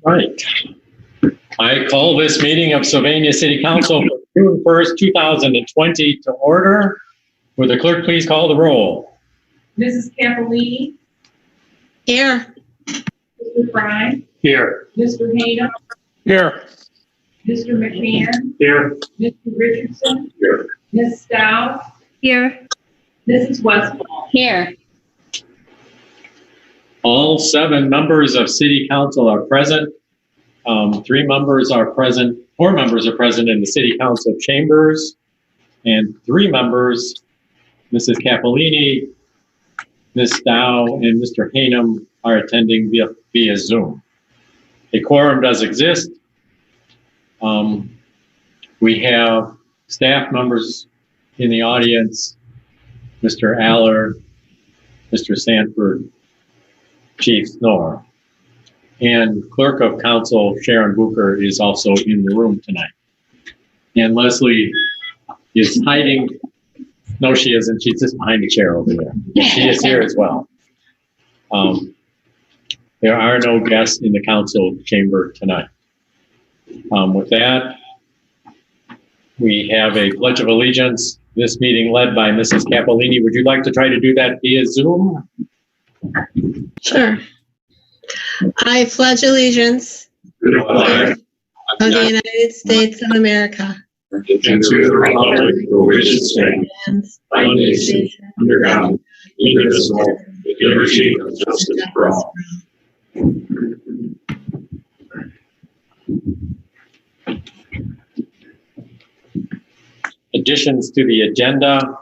Right. I call this meeting of Sylvania City Council for June 1st, 2020 to order. Would the clerk please call the roll? Mrs. Capolini? Here. Mr. Fry? Here. Mr. Hayden? Here. Mr. McMahon? Here. Mr. Richardson? Here. Ms. Stout? Here. Mrs. Westfall? Here. All 7 members of City Council are present. 4 members are present in the City Council chambers, and 3 members, Mrs. Capolini, Ms. Dow, and Mr. Hanem, are attending via Zoom. A quorum does exist. We have staff members in the audience, Mr. Aller, Mr. Sanford, Chief Snore, and Clerk of Council Sharon Booker is also in the room tonight. And Leslie is hiding. No, she isn't. She's just behind the chair over there. She is here as well. There are no guests in the council chamber tonight. With that, we have a Pledge of Allegiance. This meeting led by Mrs. Capolini. Would you like to try to do that via Zoom? Sure. I pledge allegiance To the flag of the United States of America and to the republic for which it stands, one nation, under God, indivisible, with liberty and justice for all. Additions to the agenda.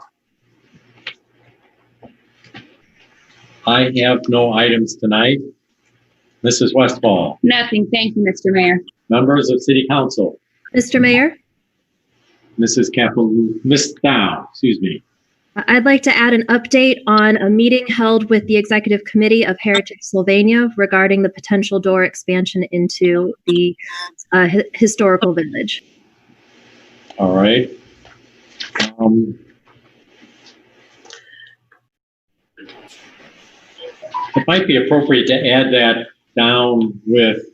I have no items tonight. Mrs. Westfall. Nothing. Thank you, Mr. Mayor. Members of City Council. Mr. Mayor, Ms. Dow, excuse me. I'd like to add an update on a meeting held with the Executive Committee of Heritage Sylvania regarding the potential door expansion into the historical village. All right. It might be appropriate to add that down with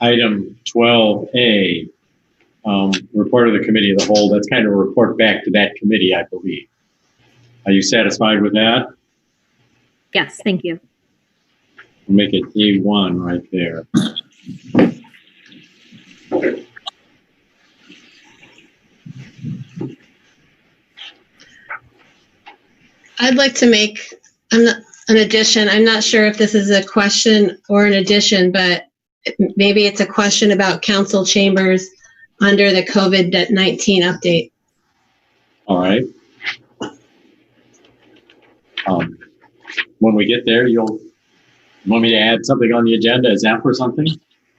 item 12A, report of the Committee of the Whole. That's kind of a report back to that committee, I believe. Are you satisfied with that? Yes, thank you. We'll make it A1 right there. I'd like to make an addition. I'm not sure if this is a question or an addition, but maybe it's a question about council chambers under the COVID-19 update. All right. When we get there, you'll want me to add something on the agenda? Is that for something?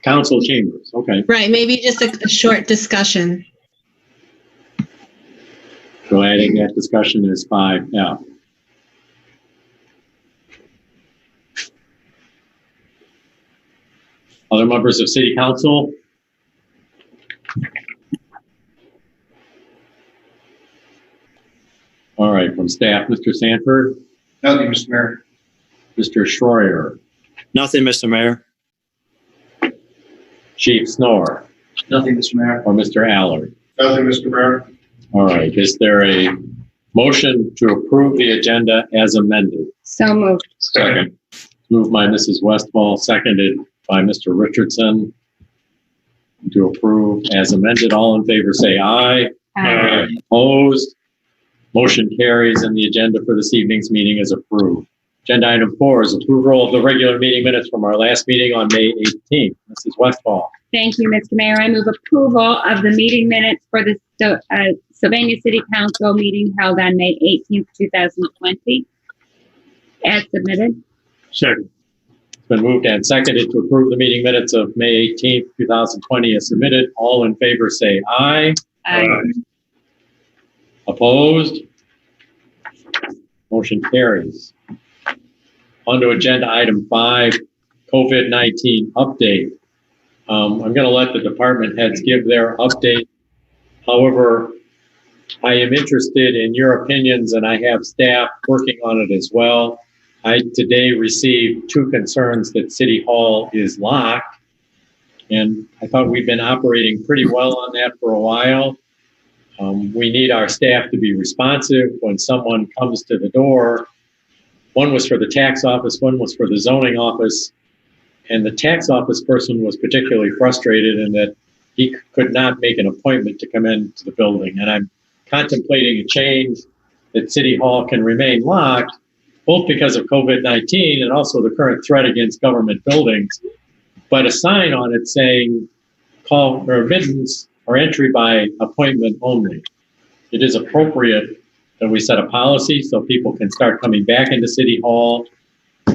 Council chambers, okay. Right, maybe just a short discussion. So adding that discussion is 5F. Other members of City Council? All right, from staff, Mr. Sanford? Nothing, Mr. Mayor. Mr. Schroyer? Nothing, Mr. Mayor. Chief Snore? Nothing, Mr. Mayor. Or Mr. Allard? Nothing, Mr. Mayor. All right, is there a motion to approve the agenda as amended? So moved. Second. Moved by Mrs. Westfall, seconded by Mr. Richardson to approve as amended. All in favor say aye. Aye. Opposed? Motion carries and the agenda for this evening's meeting is approved. Agenda item 4 is approval of the regular meeting minutes from our last meeting on May 18th. Mrs. Westfall. Thank you, Mr. Mayor. I move approval of the meeting minutes for the Sylvania City Council meeting held on May 18th, 2020, as submitted. Second. It's been moved and seconded to approve the meeting minutes of May 18th, 2020 as submitted. All in favor say aye. Aye. Opposed? Motion carries. On to agenda item 5, COVID-19 update. I'm going to let the department heads give their update. However, I am interested in your opinions and I have staff working on it as well. I today received 2 concerns that City Hall is locked And I thought we've been operating pretty well on that for a while. We need our staff to be responsive when someone comes to the door. One was for the tax office, one was for the zoning office. And the tax office person was particularly frustrated in that he could not make an appointment to come into the building. And I'm contemplating a change that City Hall can remain locked, both because of COVID-19 and also the current threat against government buildings, but a sign on it saying call or admittance or entry by appointment only. It is appropriate that we set a policy so people can start coming back into City Hall.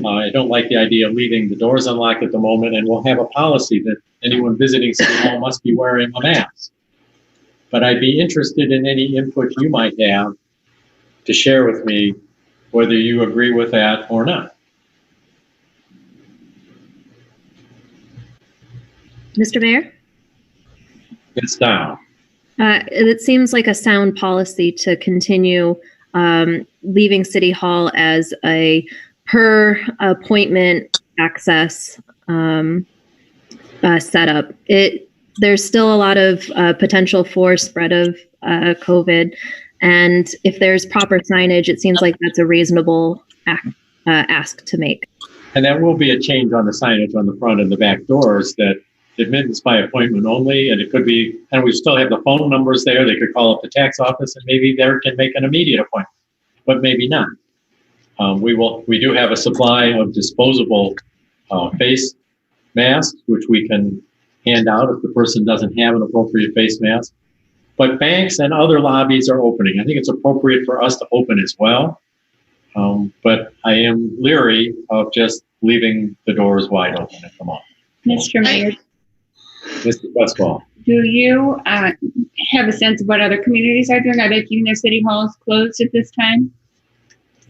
I don't like the idea of leaving the doors unlocked at the moment, and we'll have a policy that anyone visiting City Hall must be wearing a mask. But I'd be interested in any input you might have to share with me, whether you agree with that or not. Mr. Mayor? It's down. It seems like a sound policy to continue leaving City Hall as a per appointment access setup. There's still a lot of potential for spread of COVID, and if there's proper signage, it seems like that's a reasonable ask to make. And that will be a change on the signage on the front and the back doors, that admittance by appointment only, and it could be, and we still have the phone numbers there. They could call up the tax office and maybe they can make an immediate appointment, but maybe not. We do have a supply of disposable face masks, which we can hand out if the person doesn't have an appropriate face mask. But banks and other lobbies are opening. I think it's appropriate for us to open as well. But I am leery of just leaving the doors wide open at the moment. Mr. Mayor, Mr. Westfall. do you have a sense of what other communities are doing? Are they keeping their city halls closed at this time?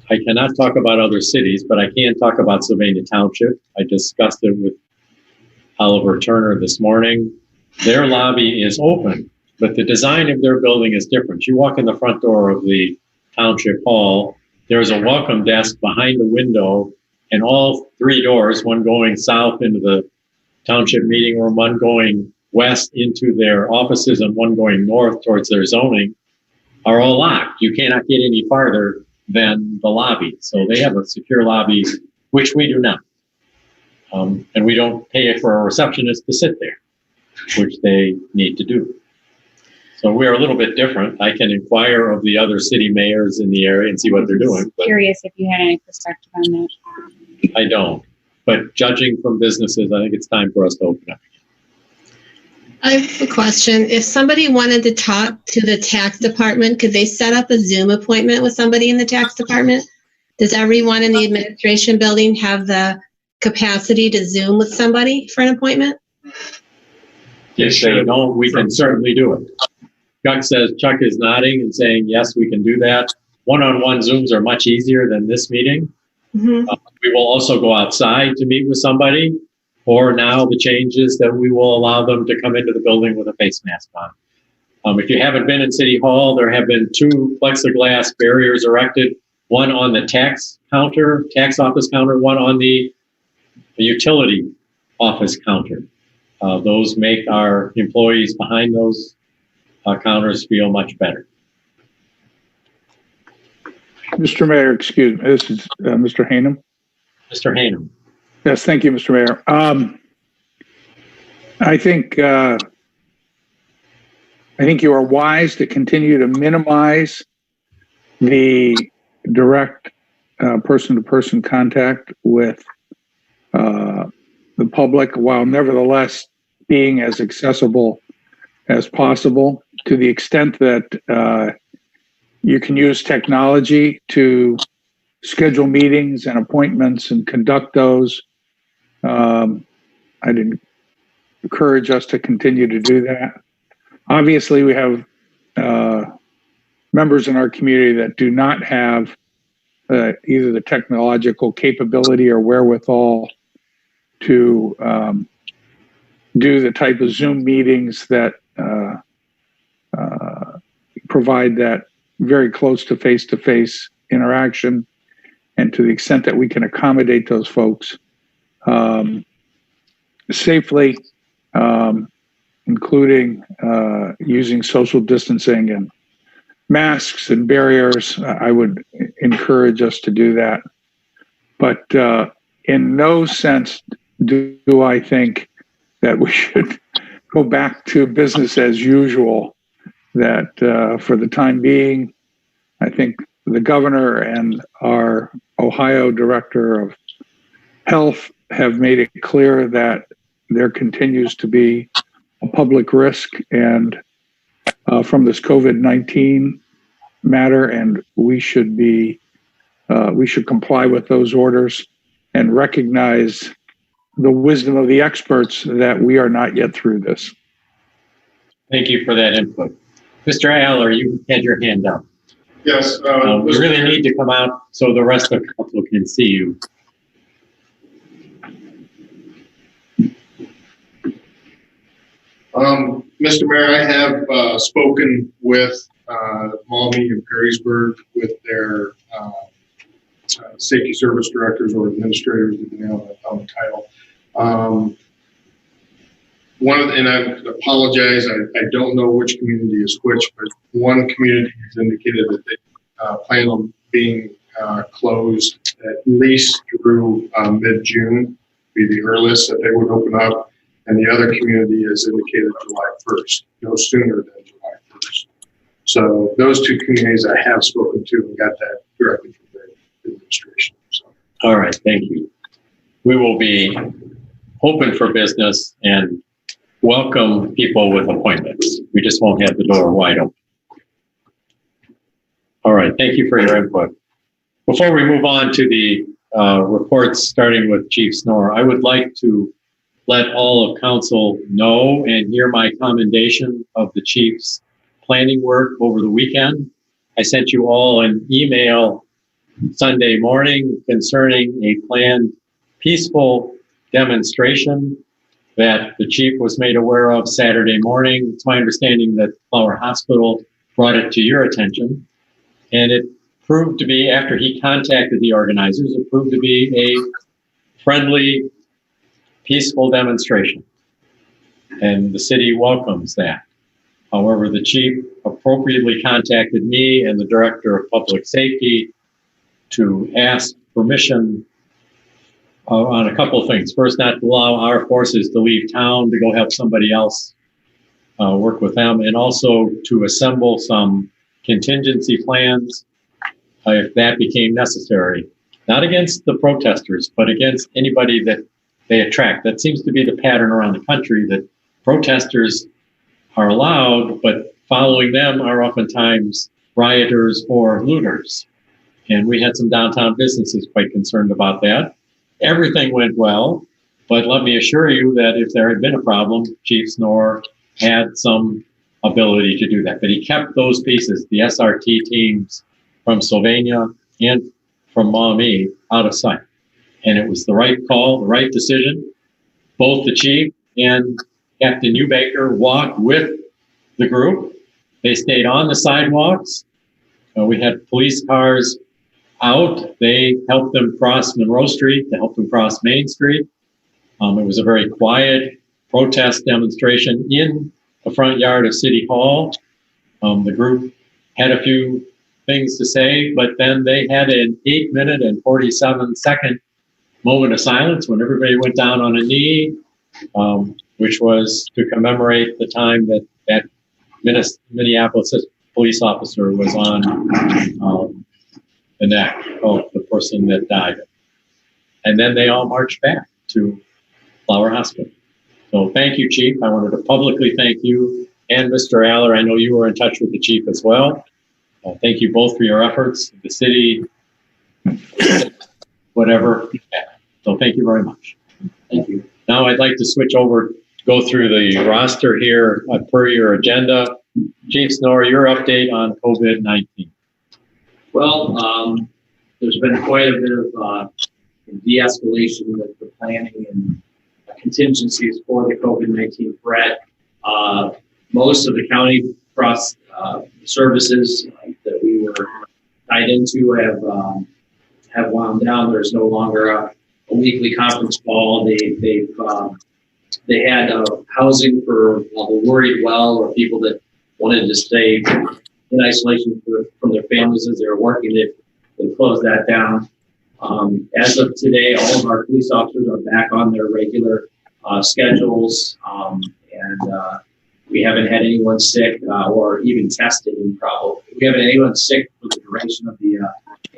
I cannot talk about other cities, but I can talk about Sylvania Township. I discussed it with Oliver Turner this morning. Their lobby is open, but the design of their building is different. You walk in the front door of the Township Hall, there's a welcome desk behind the window, and all three doors, one going south into the Township meeting room, one going west into their offices, and one going north towards their zoning, are all locked. You cannot get any farther than the lobby. So they have a secure lobby, which we do not. And we don't pay for a receptionist to sit there, which they need to do. So we're a little bit different. I can inquire of the other city mayors in the area and see what they're doing. But Curious if you had any perspective on that. I don't. But judging from businesses, I think it's time for us to open up. I have a question. If somebody wanted to talk to the tax department, could they set up a Zoom appointment with somebody in the tax department? Does everyone in the administration building have the capacity to Zoom with somebody for an appointment? If they don't, we can certainly do it. Chuck is nodding and saying, yes, we can do that. One-on-one Zooms are much easier than this meeting. Mm-hmm. We will also go outside to meet with somebody, or now the change is that we will allow them to come into the building with a face mask on. If you haven't been in City Hall, there have been 2 plexiglass barriers erected, one on the tax office counter, one on the utility office counter. Those make our employees behind those counters feel much better. Mr. Mayor, excuse me, this is Mr. Hanum. Mr. Hanum. Yes, thank you, Mr. Mayor. I think you are wise to continue to minimize the direct person-to-person contact with the public, while nevertheless being as accessible as possible, to the extent that you can use technology to schedule meetings and appointments and conduct those. I'd encourage us to continue to do that. Obviously, we have members in our community that do not have either the technological capability or wherewithal to do the type of Zoom meetings that provide that very close to face-to-face interaction. And to the extent that we can accommodate those folks safely including using social distancing and masks and barriers. I would encourage us to do that. But in no sense do I think that we should go back to business as usual. That for the time being, I think the governor and our Ohio Director of Health have made it clear that there continues to be a public risk and from this COVID-19 matter, and we should comply with those orders and recognize the wisdom of the experts that we are not yet through this. Thank you for that input. Mr. Aller, you had your hand up. Yes. You really need to come out so the rest of the council can see you. Mr. Mayor, I have spoken with Maumee and Perrysburg with their safety service directors or administrators, depending on the title. And I apologize, I don't know which community is which, but one community has indicated that they plan on being closed at least through mid-June, be the earliest that they would open up. And the other community has indicated July 1st, no sooner than July 1st. So those two communities I have spoken to and got that directly from the administration. So. All right, thank you. We will be open for business and welcome people with appointments. We just won't have the door wide open. All right, thank you for your input. Before we move on to the reports, starting with Chief Snorer, I would like to let all of council know and hear my commendation of the chief's planning work over the weekend. I sent you all an email Sunday morning concerning a planned peaceful demonstration that the chief was made aware of Saturday morning. It's my understanding that Flower Hospital brought it to your attention, and it proved to be, after he contacted the organizers, it proved to be a friendly, peaceful demonstration, and the city welcomes that. However, the chief appropriately contacted me and the director of public safety to ask permission on a couple of things. First, not to allow our forces to leave town to go help somebody else work with them, and also to assemble some contingency plans if that became necessary. Not against the protesters, but against anybody that they attract. That seems to be the pattern around the country, that protesters are allowed, but following them are oftentimes rioters or looters. And we had some downtown businesses quite concerned about that. Everything went well, but let me assure you that if there had been a problem, Chief Snorer had some ability to do that. But he kept those pieces, the SRT teams from Sylvania and from Maumee, out of sight. And it was the right call, the right decision. Both the chief and Captain Eubaker walked with the group. They stayed on the sidewalks. We had police cars out. They helped them cross Monroe Street. They helped them cross Main Street. It was a very quiet protest demonstration in the front yard of City Hall. The group had a few things to say, but then they had an 8-minute and 47-second moment of silence when everybody went down on a knee, which was to commemorate the time that that Minneapolis police officer was on the neck of the person that died. And then they all marched back to Flower Hospital. So thank you, Chief. I wanted to publicly thank you and Mr. Aller. I know you were in touch with the chief as well. Thank you both for your efforts. The city, whatever. So thank you very much. Thank you. Now I'd like to switch over, go through the roster here per your agenda. Chief Snorer, your update on COVID-19. Well, there's been quite a bit of de-escalation with the planning and contingencies for the COVID-19 threat. Most of the county cross services that we were tied into have wound down. There's no longer a weekly conference call. They've They had housing for the worried well or people that wanted to stay in isolation from their families as they were working. They closed that down. As of today, all of our police officers are back on their regular schedules, and we haven't had anyone sick or even tested in probably. We haven't had anyone sick for the duration of the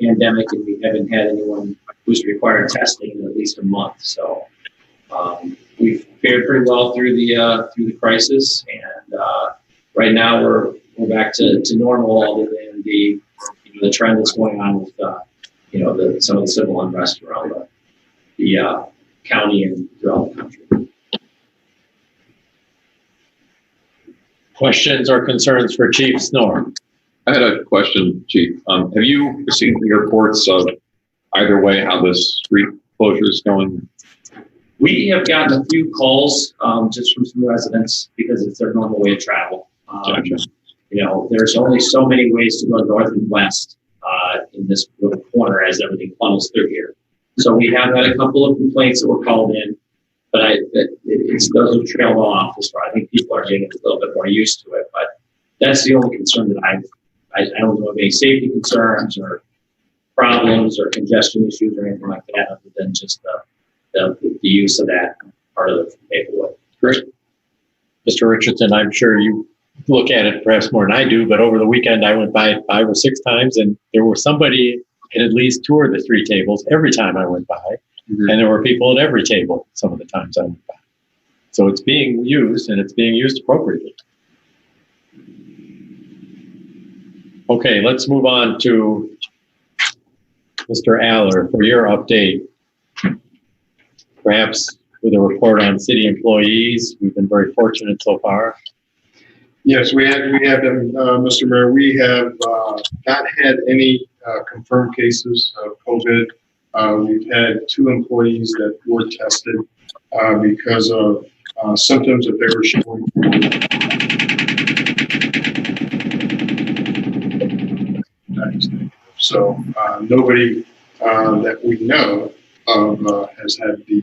pandemic, and we haven't had anyone who's required testing in at least a month. So we've fared pretty well through the crisis, and right now we're back to normal, other than the trend that's going on with some of the civil unrest around the county and throughout the country. Questions or concerns for Chief Snore? I had a question, Chief. Have you received any reports of either way how the street closure is going? We have gotten a few calls just from some residents because it's their normal way of travel. Gotcha. There's only so many ways to go north and west in this little corner as everything funnels through here. So we have had a couple of complaints that were called in, but those have trailed off as far. I think people are getting a little bit more used to it, but that's the only concern that I don't know of any safety concerns or problems or congestion issues or anything like that, other than just the use of that part of the Maplewood. Great. Mr. Richardson, I'm sure you look at it perhaps more than I do, but over the weekend I went by 5 or 6 times, and there were somebody at least 2 of the 3 tables every time I went by, and there were people at every table some of the times I went by. So it's being used, and it's being used appropriately. Okay, let's move on to Mr. Aller for your update. Perhaps with a report on city employees. We've been very fortunate so far. Yes, we have been, Mr. Mayor. We have not had any confirmed cases of COVID. We've had 2 employees that were tested because of symptoms that they were showing. So nobody that we know of has had the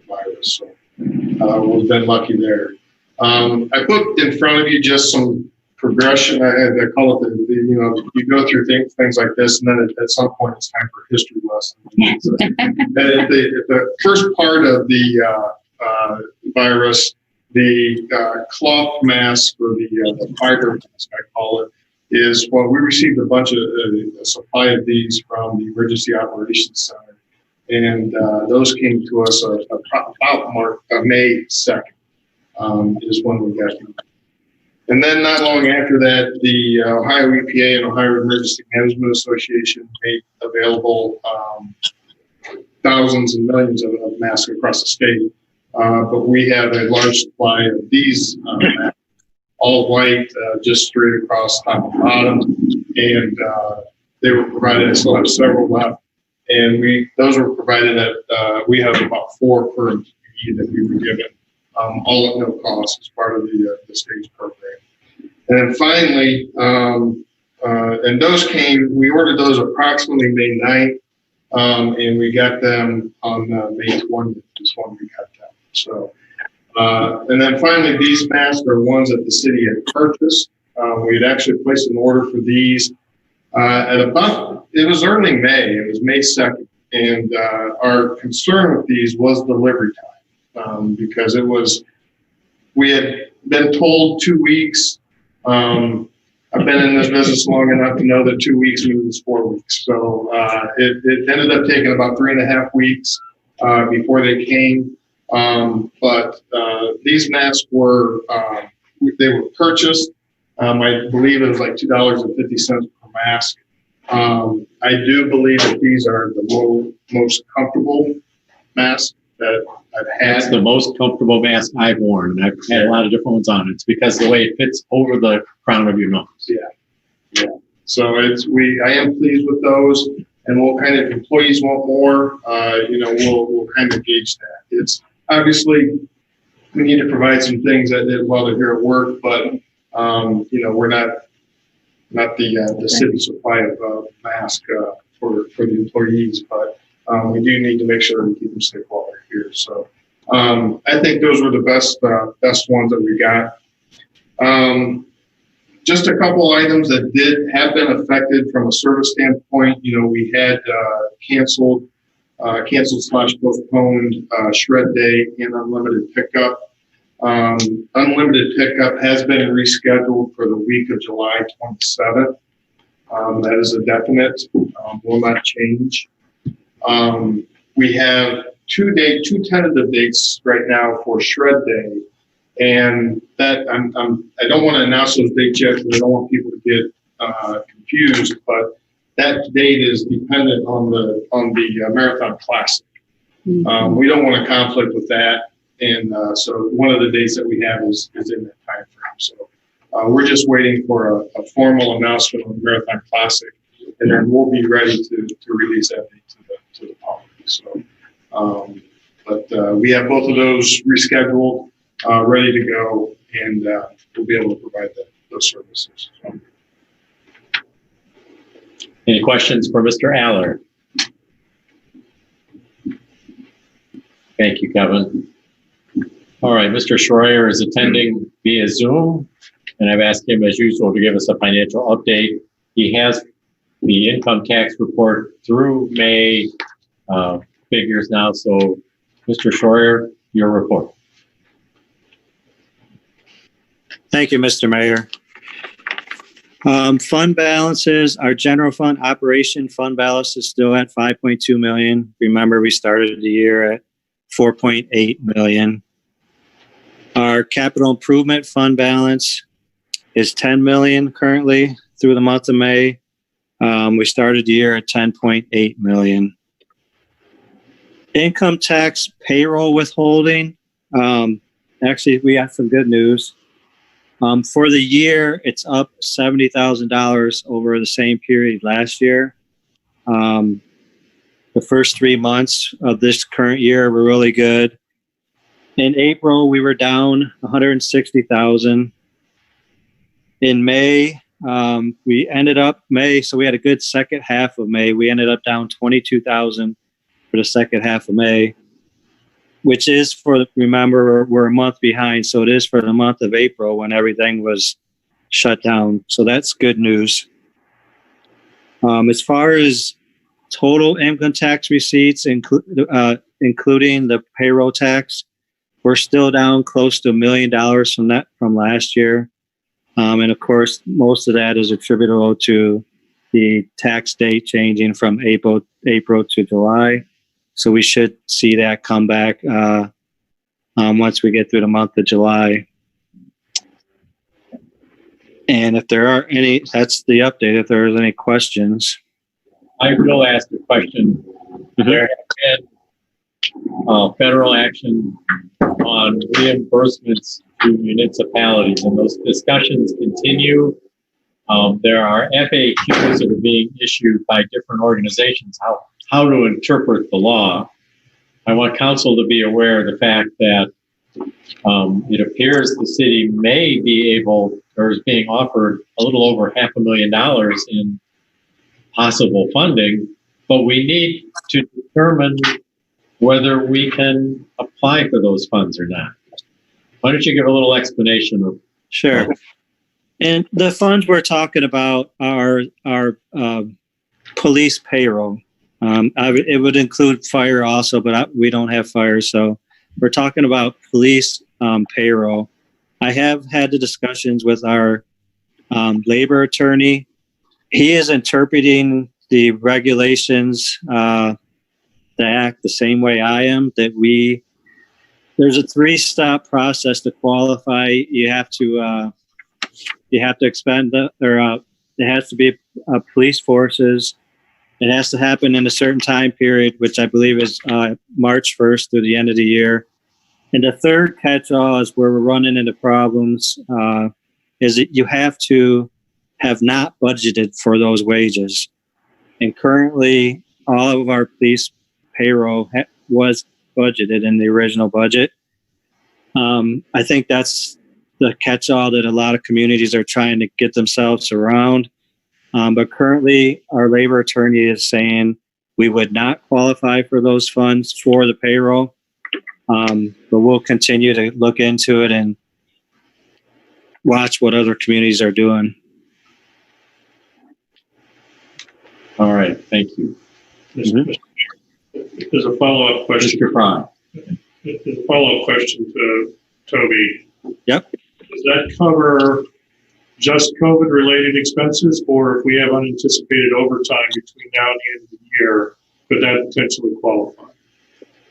virus. So we've been lucky there. I put in front of you just some progression. I call it you go through things like this, and then at some point it's time for history lesson. The first part of the virus, the cloth mask or the fiber mask, I call it, is we received a bunch of a supply of these from the Emergency Operations Center, and those came to us about May 2nd. Is when we got them. And then not long after that, the Ohio EPA and Ohio Emergency Management Association made available thousands and millions of masks across the state. But we have a large supply of these masks, all white, just straight across top and bottom. And they were provided, I still have several left. And those were provided at, we have about 4 per employee that we were given. All at no cost as part of the state's program. And then finally, and those we ordered those approximately May 9th, and we got them on May 20th is when we got them. So, and then finally, these masks are ones that the city had purchased. We had actually placed an order for these it was early May, it was May 2nd. And our concern with these was delivery time. Because we had been told 2 weeks. I've been in this business long enough to know that 2 weeks means 4 weeks. So it ended up taking about 3.5 weeks before they came. But these masks they were purchased. I believe it was like $2.50 per mask. I do believe that these are the most comfortable masks that I've had. It's the most comfortable mask I've worn, and I've had a lot of different ones on. It's because the way it fits over the crown of your nose. Yeah. So I am pleased with those, and we'll kind of, employees want more, we'll kind of gauge that. It's obviously, we need to provide some things while they're here at work, but, we're not the city supply of masks for the employees, but we do need to make sure we keep them safe while they're here. So I think those were the best ones that we got. Just a couple items that have been affected from a service standpoint. We had canceled / postponed shred day and unlimited pickup. Unlimited pickup has been rescheduled for the week of July 27th. That is a definite, will not change. We have two tentative dates right now for shred day. And that I don't want to announce those dates yet because I don't want people to get confused. But that date is dependent on the Marathon Classic. We don't want to conflict with that, and so one of the dates that we have is in that time frame. So we're just waiting for a formal announcement on the Marathon Classic, and then we'll be ready to release that date to the public. So, but we have both of those rescheduled. Ready to go, and we'll be able to provide those services. So. Any questions for Mr. Aller? Thank you, Kevin. All right, Mr. Schroyer is attending via Zoom, and I've asked him, as usual, to give us a financial update. He has the income tax report through May figures now, so Mr. Schroyer, your report. Thank you, Mr. Mayor. Fund balances, our general fund operation fund balance is still at 5.2 million. Remember, we started the year at 4.8 million. Our capital improvement fund balance is 10 million currently through the month of May. We started the year at 10.8 million. Income tax payroll withholding. Actually, we have some good news. For the year, it's up $70,000 over the same period last year. The first 3 months of this current year were really good. In April, we were down $160,000. In May, we ended up so we had a good second half of May. We ended up down $22,000 for the second half of May, which is remember, we're a month behind. So it is for the month of April when everything was shut down. So that's good news. As far as total income tax receipts, including the payroll tax, we're still down close to $1 million from last year. And of course, most of that is attributable to the tax date changing from April to July. So we should see that come back once we get through the month of July. And if there are any, that's the update. If there is any questions. I will ask a question. There has been federal action on reimbursements to municipalities, and those discussions continue. There are FAQs that are being issued by different organizations, how to interpret the law. I want council to be aware of the fact that it appears the city may be able, or is being offered, a little over $500,000 in possible funding, but we need to determine whether we can apply for those funds or not. Why don't you give a little explanation of? Sure. And the funds we're talking about are police payroll. It would include fire also, but we don't have fire. So we're talking about police payroll. I have had the discussions with our labor attorney. He is interpreting the regulations, the act, the same way I am, that there's a 3-step process to qualify. You have to expend it has to be police forces. It has to happen in a certain time period, which I believe is March 1st through the end of the year. And the third catch-all is where we're running into problems, is that you have to have not budgeted for those wages. And currently, all of our police payroll was budgeted in the original budget. I think that's the catch-all that a lot of communities are trying to get themselves around. But currently, our labor attorney is saying we would not qualify for those funds for the payroll. But we'll continue to look into it and watch what other communities are doing. All right, thank you. There's a follow-up question. Mr. Fry. There's a follow-up question to Toby. Yep. Does that cover just COVID-related expenses, or if we have unanticipated overtime between now and the end of the year, could that potentially qualify?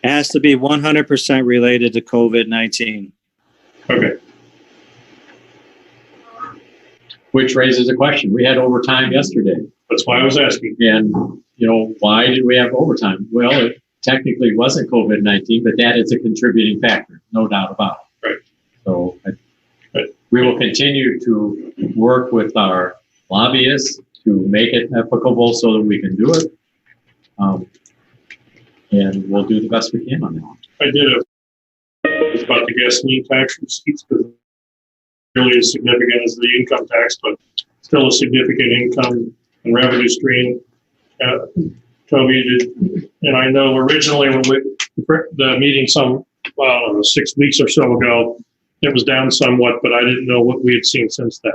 It has to be 100% related to COVID-19. Okay. Which raises a question. We had overtime yesterday. That's why I was asking. And, why did we have overtime? Well, it technically wasn't COVID-19, but that is a contributing factor, no doubt about it. Right. So we will continue to work with our lobbyists to make it applicable so that we can do it. And we'll do the best we can on that. I did it's about the gasoline tax receipts, because it really is significant as the income tax, but still a significant income and revenue stream. Toby did, and I know originally when the meeting 6 weeks or so ago, it was down somewhat, but I didn't know what we had seen since then.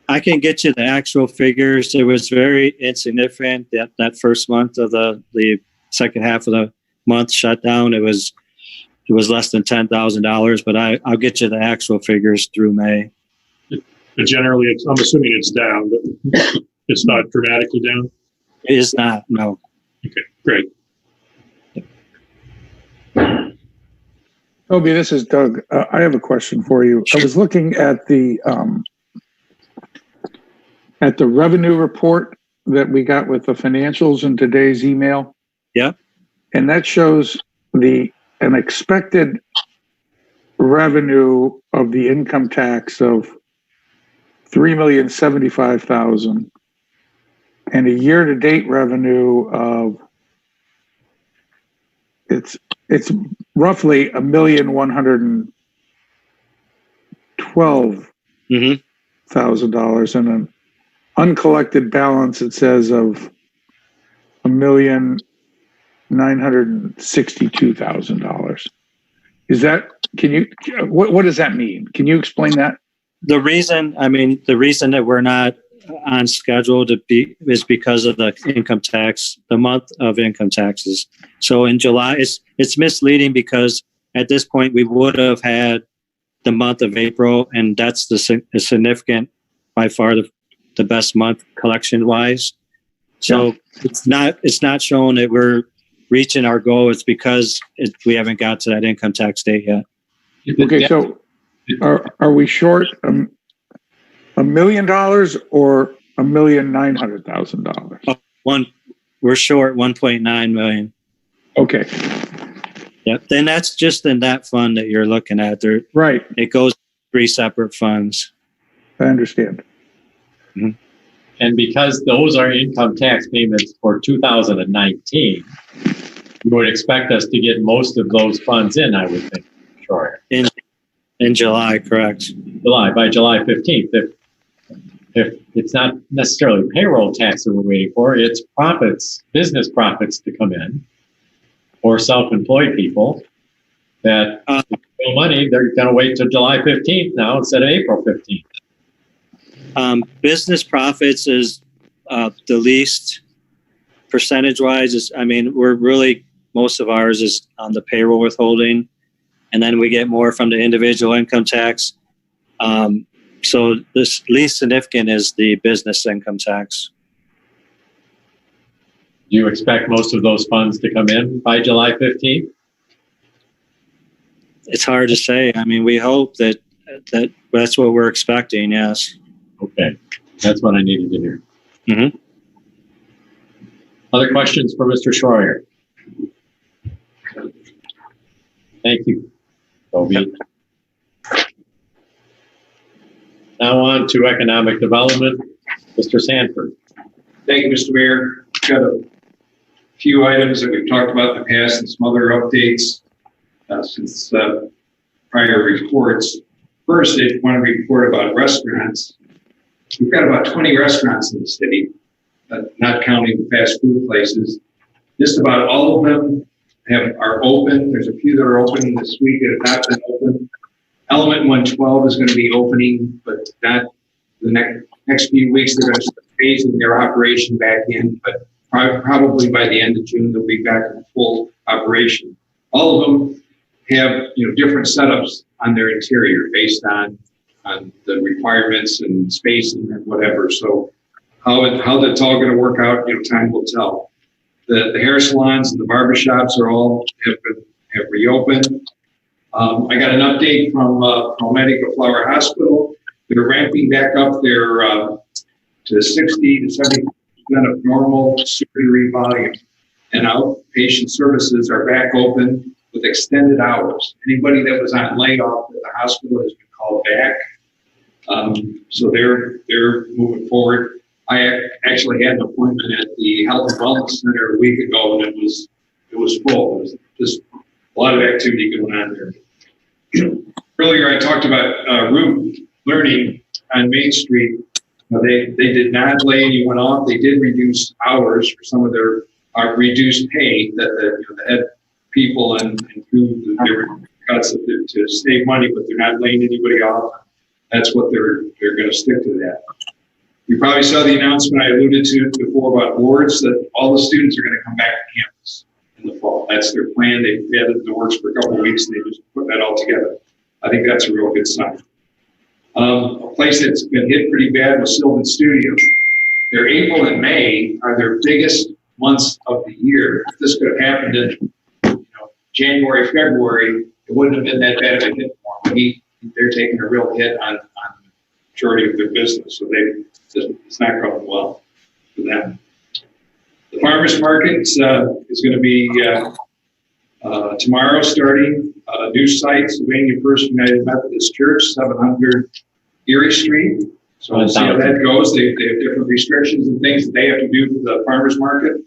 I can get you the actual figures. It was very insignificant that first month of the second half of the month shutdown. It was less than $10,000, but I'll get you the actual figures through May. But generally, I'm assuming it's down, but it's not dramatically down. It is not, no. Okay, great. Toby, this is Doug. I have a question for you. I was looking at the revenue report that we got with the financials in today's email. Yeah. And that shows an expected revenue of the income tax of $3,075,000 and a year-to-date revenue of it's roughly $1,112,000 and an uncollected balance, it says, of $1,962,000. Is that, what does that mean? Can you explain that? The reason that we're not on schedule is because of the income tax, the month of income taxes. So in July, it's misleading because at this point we would have had the month of April, and that's the significant, by far the best month collection wise. So it's not showing that we're reaching our goal. It's because we haven't got to that income tax date yet. Okay, so are we short $1 million or $1,900,000? We're short 1.9 million. Okay. Yep. Then that's just in that fund that you're looking at there. Right. It goes 3 separate funds. I understand. Mm-hmm. And because those are income tax payments for 2019, you would expect us to get most of those funds in, I would think. Sure. In July, correct. By July 15th. If it's not necessarily payroll tax that we're waiting for, it's profits, business profits to come in, or self-employed people that no money, they're going to wait till July 15th now instead of April 15th. Business profits is the least percentage-wise. We're really, most of ours is on the payroll withholding, and then we get more from the individual income tax. So this least significant is the business income tax. Do you expect most of those funds to come in by July 15th? It's hard to say. We hope that's what we're expecting, yes. Okay, that's what I needed to hear. Mm-hmm. Other questions for Mr. Schroyer? Thank you, Toby. Now on to economic development, Mr. Sanford. Thank you, Mr. Mayor. Got a few items that we've talked about in the past and some other updates since prior reports. First, I want to report about restaurants. We've got about 20 restaurants in the city, not counting the fast food places. Just about all of them are open. There's a few that are opening this week that have not been open. Element 112 is going to be opening, but not the next few weeks. They're going to start phasing their operation back in, but probably by the end of June they'll be back in full operation. All of them have different setups on their interior based on the requirements and spacing and whatever. So how that's all going to work out, time will tell. The hair salons and the barbershops are all have reopened. I got an update from Medical Flower Hospital. They're ramping back up their to 60 to 70% of normal surgery volume, and outpatient services are back open with extended hours. Anybody that was on layoff at the hospital has been called back, so they're moving forward. I actually had an appointment at the Health and Wellness Center a week ago, and it was full. It was just a lot of activity going on there. Earlier, I talked about Root Learning on Main Street. They did not lay anyone off. They did reduce hours for some of their reduced pay that the head people and do different cuts to save money, but they're not laying anybody off. That's what they're going to stick to that. You probably saw the announcement I alluded to before about boards, that all the students are going to come back to campus in the fall. That's their plan. They've had it in the works for a couple of weeks, and they just put that all together. I think that's a real good sign. A place that's been hit pretty bad was Sylvan Studios. Their April and May are their biggest months of the year. If this could have happened in January, February, it wouldn't have been that bad of a hit for them. They're taking a real hit on the majority of their business, so it's not going well for them. The farmers market is going to be tomorrow, starting a new site, Sylvania First United Methodist Church, 700 Erie Street. So we'll see how that goes. They have different restrictions and things that they have to do for the farmers market.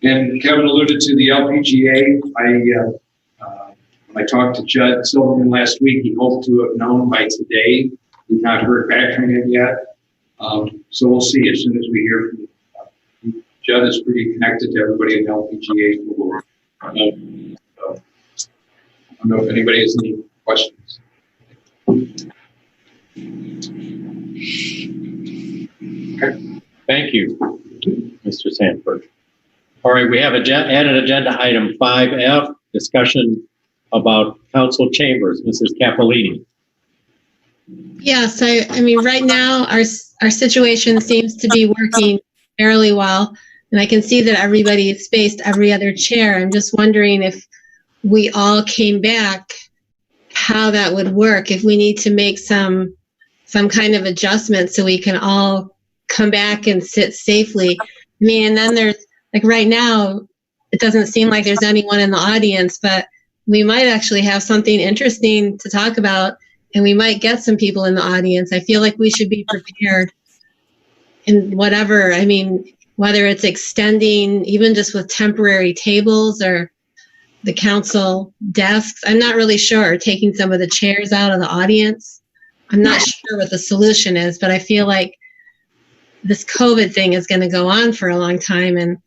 And Kevin alluded to the LPGA. When I talked to Judd Silverman last week, he hoped to have known by today. We've not heard back from him yet. So we'll see as soon as we hear from him. Judd is pretty connected to everybody in the LPGA. So, I don't know if anybody has any questions. Okay. Thank you, Mr. Sanford. All right, we have added agenda item 5F, discussion about council chambers. Mrs. Capolini. Yes, I mean, right now, our situation seems to be working fairly well. And I can see that everybody is spaced every other chair. I'm just wondering if we all came back, how that would work, if we need to make some kind of adjustment so we can all come back and sit safely. I mean, and then there's, like right now, it doesn't seem like there's anyone in the audience, but we might actually have something interesting to talk about, and we might get some people in the audience. I feel like we should be prepared in whatever, I mean, whether it's extending, even just with temporary tables or the council desks. I'm not really sure, taking some of the chairs out of the audience. I'm not sure what the solution is, but I feel like this COVID thing is going to go on for a long time, and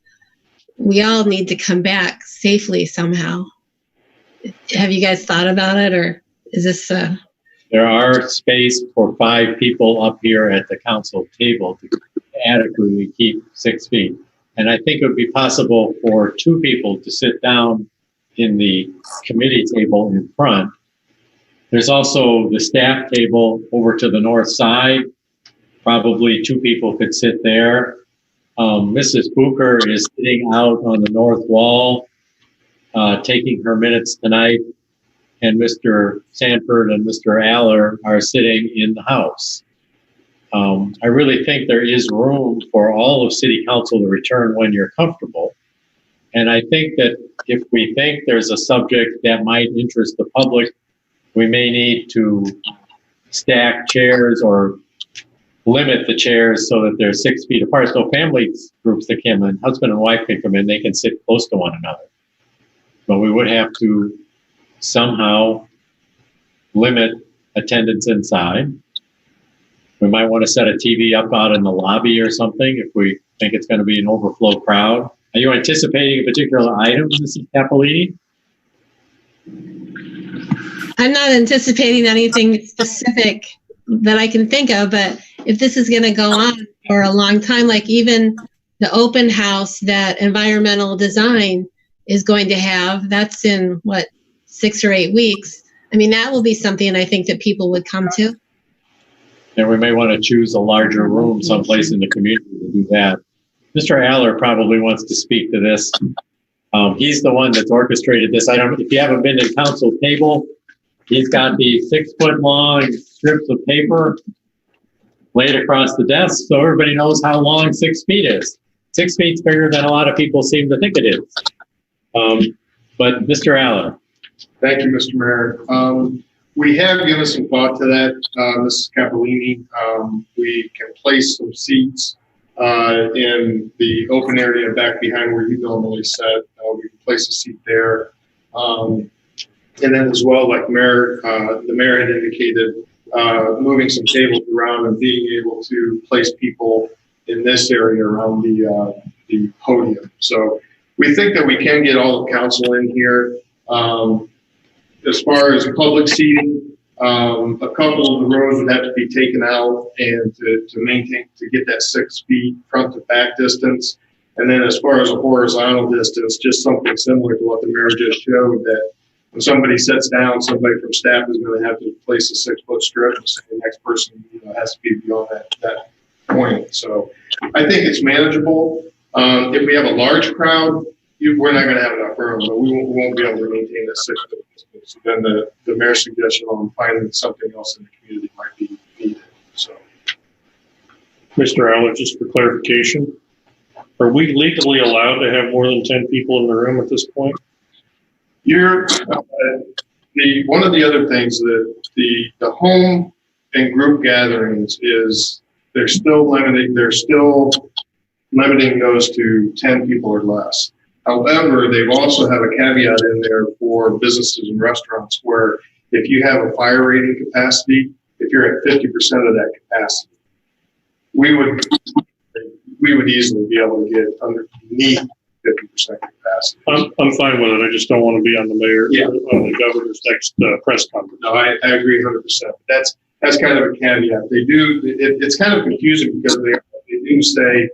we all need to come back safely somehow. Have you guys thought about it, or is this There are space for 5 people up here at the council table to adequately keep 6 feet. And I think it would be possible for 2 people to sit down in the committee table in front. There's also the staff table over to the north side. Probably 2 people could sit there. Mrs. Booker is sitting out on the north wall, taking her minutes tonight. And Mr. Sanford and Mr. Aller are sitting in the house. I really think there is room for all of City Council to return when you're comfortable. And I think that if we think there's a subject that might interest the public, we may need to stack chairs or limit the chairs so that they're 6 feet apart. So family groups that come in, husband and wife can come in, they can sit close to one another. But we would have to somehow limit attendance inside. We might want to set a TV up out in the lobby or something if we think it's going to be an overflow crowd. Are you anticipating a particular item, Mrs. Capolini? I'm not anticipating anything specific that I can think of, but if this is going to go on for a long time, like even the open house that environmental design is going to have, that's in 6 or 8 weeks. I mean, that will be something I think that people would come to. And we may want to choose a larger room someplace in the community to do that. Mr. Aller probably wants to speak to this. He's the one that's orchestrated this. If you haven't been to the council table, he's got the 6-foot long strips of paper laid across the desk so everybody knows how long 6 feet is. 6 feet's bigger than a lot of people seem to think it is. But Mr. Aller. Thank you, Mr. Mayor. We have given some thought to that, Mrs. Capolini. We can place some seats in the open area back behind where you normally sit. We can place a seat there. And then as well, like the mayor had indicated, moving some tables around and being able to place people in this area around the podium. So we think that we can get all the council in here. As far as public seating, a couple of the rows would have to be taken out and to get that 6 feet front to back distance. And then as far as a horizontal distance, just something similar to what the mayor just showed, that when somebody sits down, somebody from staff is going to have to place a 6-foot strip, and the next person has to be beyond that point. So I think it's manageable. If we have a large crowd, we're not going to have enough room, but we won't be able to maintain that 6-foot distance. So then the mayor's suggestion on finding something else in the community might be needed. So, Mr. Aller, just for clarification, are we legally allowed to have more than 10 people in the room at this point? One of the other things that the home and group gatherings is they're still limiting those to 10 people or less. However, they've also have a caveat in there for businesses and restaurants where if you have a fire rating capacity, if you're at 50% of that capacity, we would easily be able to get underneath 50% capacity. I'm fine with it. I just don't want to be on the mayor, on the governor's next press conference. No, I agree 100%. That's kind of a caveat. They do. It's kind of confusing because they do say,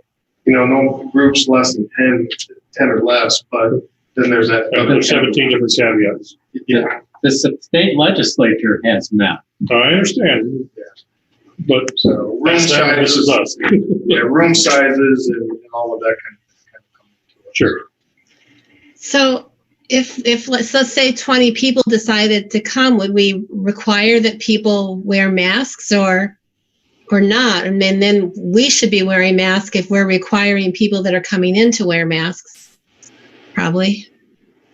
no groups less than 10 or less, but then there's that. There's 17 different caveats. Yeah. The state legislature has met. I understand. Yeah. But so room sizes, this is us. Yeah, room sizes and all of that kind of Sure. So if let's say 20 people decided to come, would we require that people wear masks or not? And then we should be wearing masks if we're requiring people that are coming in to wear masks, probably.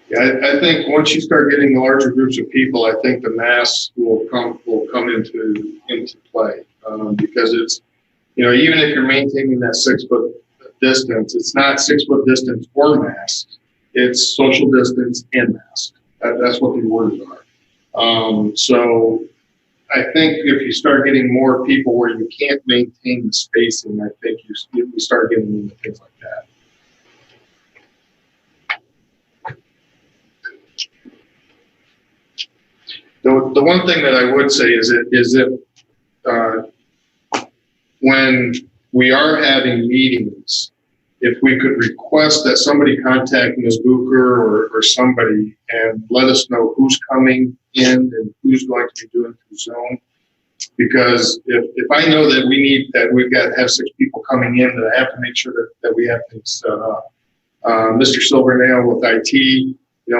Yeah, I think once you start getting larger groups of people, I think the masks will come into play because it's, even if you're maintaining that 6-foot distance, it's not 6-foot distance or masks. It's social distance and mask. That's what the words are. So I think if you start getting more people where you can't maintain the spacing, I think you start getting into things like that. The one thing that I would say is that when we are having meetings, if we could request that somebody contact Ms. Bucher or somebody and let us know who's coming in and who's going to be doing through Zoom. Because if I know that we've got to have 6 people coming in, that I have to make sure that we have things set up. Mr. Sylvania with IT,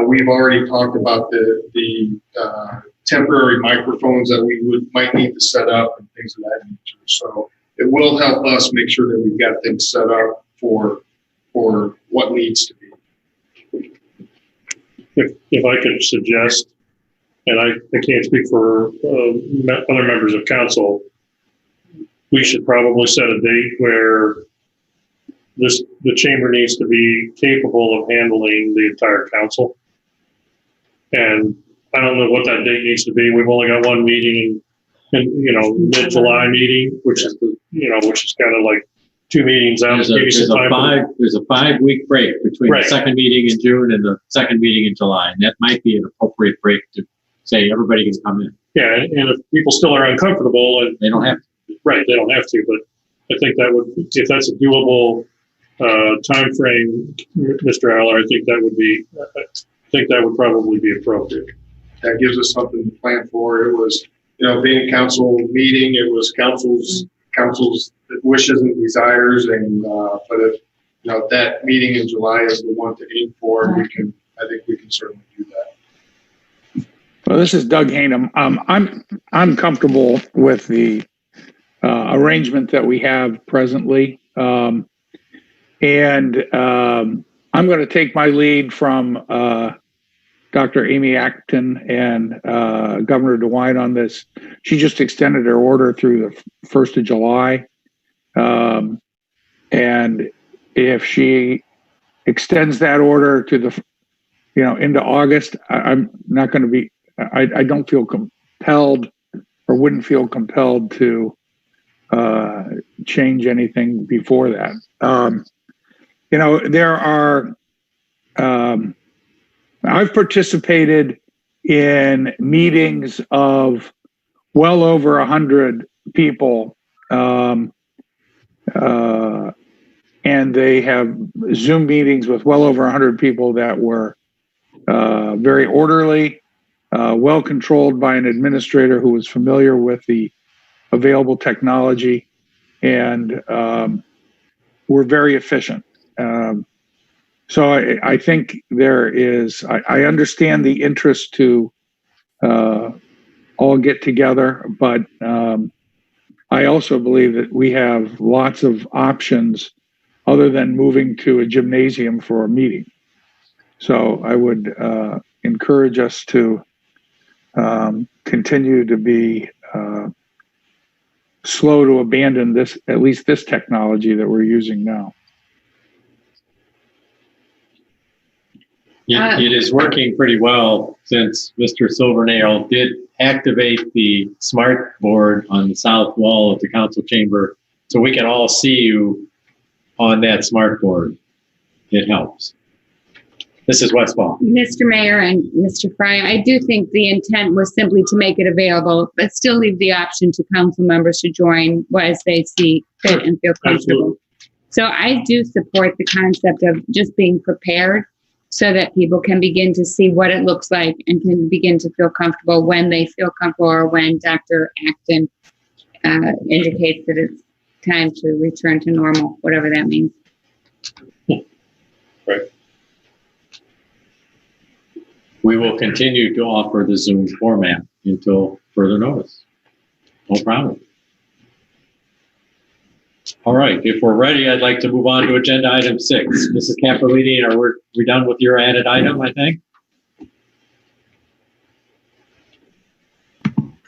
we've already talked about the temporary microphones that we might need to set up and things of that nature. So it will help us make sure that we've got things set up for what needs to be. If I could suggest, and I can't speak for other members of council, we should probably set a date where the chamber needs to be capable of handling the entire council. And I don't know what that date needs to be. We've only got one meeting in mid-July meeting, which is kind of like 2 meetings out, maybe some time. There's a 5-week break between Right. the second meeting in June and the second meeting in July, and that might be an appropriate break to say everybody can come in. Yeah, and if people still are uncomfortable, and They don't have to. right, they don't have to, but I think that would, if that's a doable time frame, Mr. Aller, I think that would probably be appropriate. That gives us something to plan for. It was, being a council meeting, it was council's wishes and desires, and but if that meeting in July is the one to aim for, I think we can certainly do that. Well, this is Doug Hainham. I'm comfortable with the arrangement that we have presently, and I'm going to take my lead from Dr. Amy Acton and Governor DeWine on this. She just extended her order through the 1st of July, and if she extends that order to the into August, I'm not going to be. I don't feel compelled, or wouldn't feel compelled to change anything before that. There are. I've participated in meetings of well over 100 people, and they have Zoom meetings with well over 100 people that were very orderly, well controlled by an administrator who was familiar with the available technology, and were very efficient. So I think there is, I understand the interest to all get together, but I also believe that we have lots of options other than moving to a gymnasium for a meeting. So I would encourage us to continue to be slow to abandon this, at least this technology that we're using now. It is working pretty well, since Mr. Silvernail did activate the smart board on the south wall of the council chamber, so we can all see you on that smart board. It helps. Mrs. Westfall. Mr. Mayor and Mr. Fry, I do think the intent was simply to make it available, but still leave the option to council members to join as they see fit and feel comfortable. Absolutely. So I do support the concept of just being prepared, so that people can begin to see what it looks like and can begin to feel comfortable when they feel comfortable, or when Dr. Acton indicates that it's time to return to normal, whatever that means. Right. We will continue to offer the Zoom format until further notice. No problem. All right, if we're ready, I'd like to move on to agenda item 6. Mrs. Capolini, are we done with your added item, I think?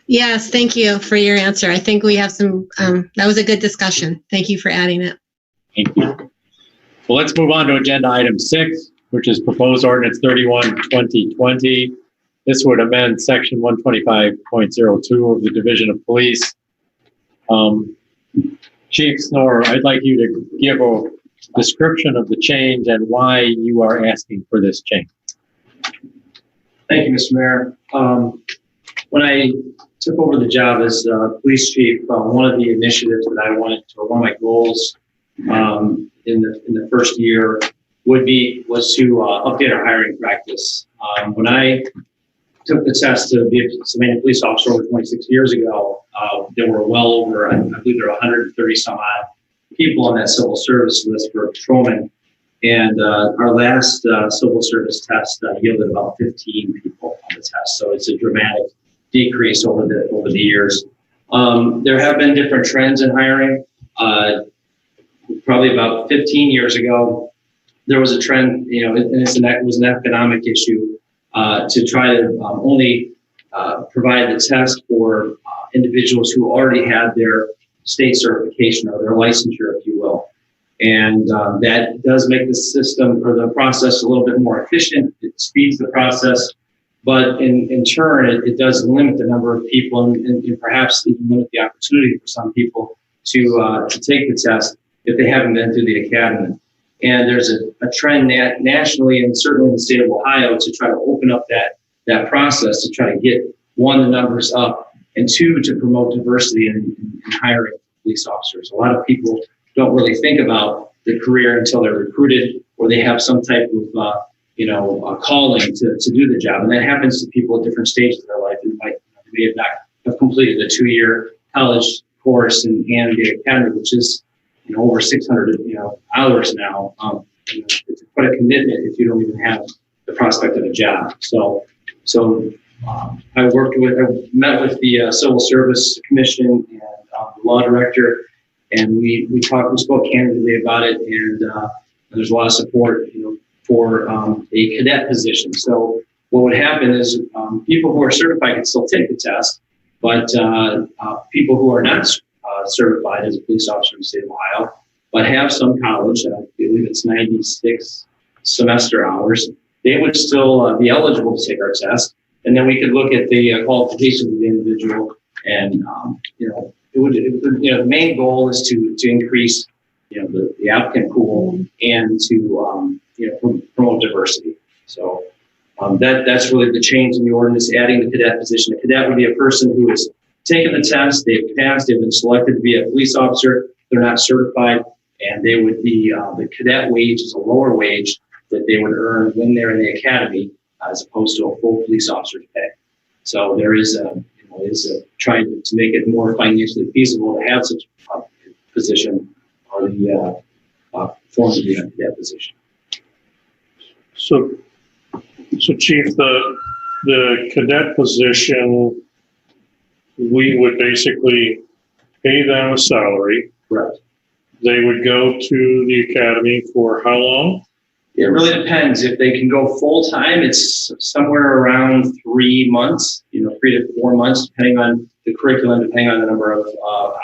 Yes, thank you for your answer. I think we have some, that was a good discussion. Thank you for adding it. Thank you. Well, let's move on to agenda item 6, which is proposed ordinance 31/2020. This would amend section 125.02 of the Division of Police. Chief Snorer, I'd like you to give a description of the change and why you are asking for this change. Thank you, Mr. Mayor. When I took over the job as police chief, one of the initiatives that I wanted to, one of my goals in the first year was to update our hiring practice. When I took the test to be a Sylvania police officer over 26 years ago, there were well over, I believe there were 130 some odd people on that civil service list for patrolmen. And our last civil service test yielded about 15 people on the test. So it's a dramatic decrease over the years. There have been different trends in hiring. Probably about 15 years ago, there was a trend, and it was an economic issue, to try to only provide the test for individuals who already had their state certification or their licensure, if you will. And that does make the system or the process a little bit more efficient. It speeds the process, but in turn, it does limit the number of people and perhaps even limit the opportunity for some people to take the test. if they haven't been through the academy. And there's a trend nationally and certainly in the state of Ohio to try to open up that process to try to get, one, the numbers up, and two, to promote diversity in hiring police officers. A lot of people don't really think about the career until they're recruited or they have some type of calling to do the job. And that happens to people at different stages of their life. They may have not have completed a 2-year college course in the academy, which is over 600 hours now. It's quite a commitment if you don't even have the prospect of a job. So I met with the Civil Service Commission and the law director, and we spoke candidly about it, and there's a lot of support for a cadet position. So what would happen is people who are certified can still take the test, but people who are not certified as a police officer in the state of Ohio, but have some college, I believe it's 96 semester hours, they would still be eligible to take our test. And then we could look at the qualifications of the individual, and the main goal is to increase the applicant pool and to promote diversity. So that's really the change in the ordinance, adding the cadet position. A cadet would be a person who has taken the test, they've passed, they've been selected to be a police officer, they're not certified, and they would be the cadet wage is a lower wage that they would earn when they're in the academy, as opposed to a full police officer's pay. So there is a trying to make it more financially feasible to have such a position, or the forms of the cadet position. So Chief, the cadet position, we would basically pay them a salary. Correct. They would go to the academy for how long? It really depends. If they can go full time, it's somewhere around 3 months, 3 to 4 months, depending on the curriculum, depending on the number of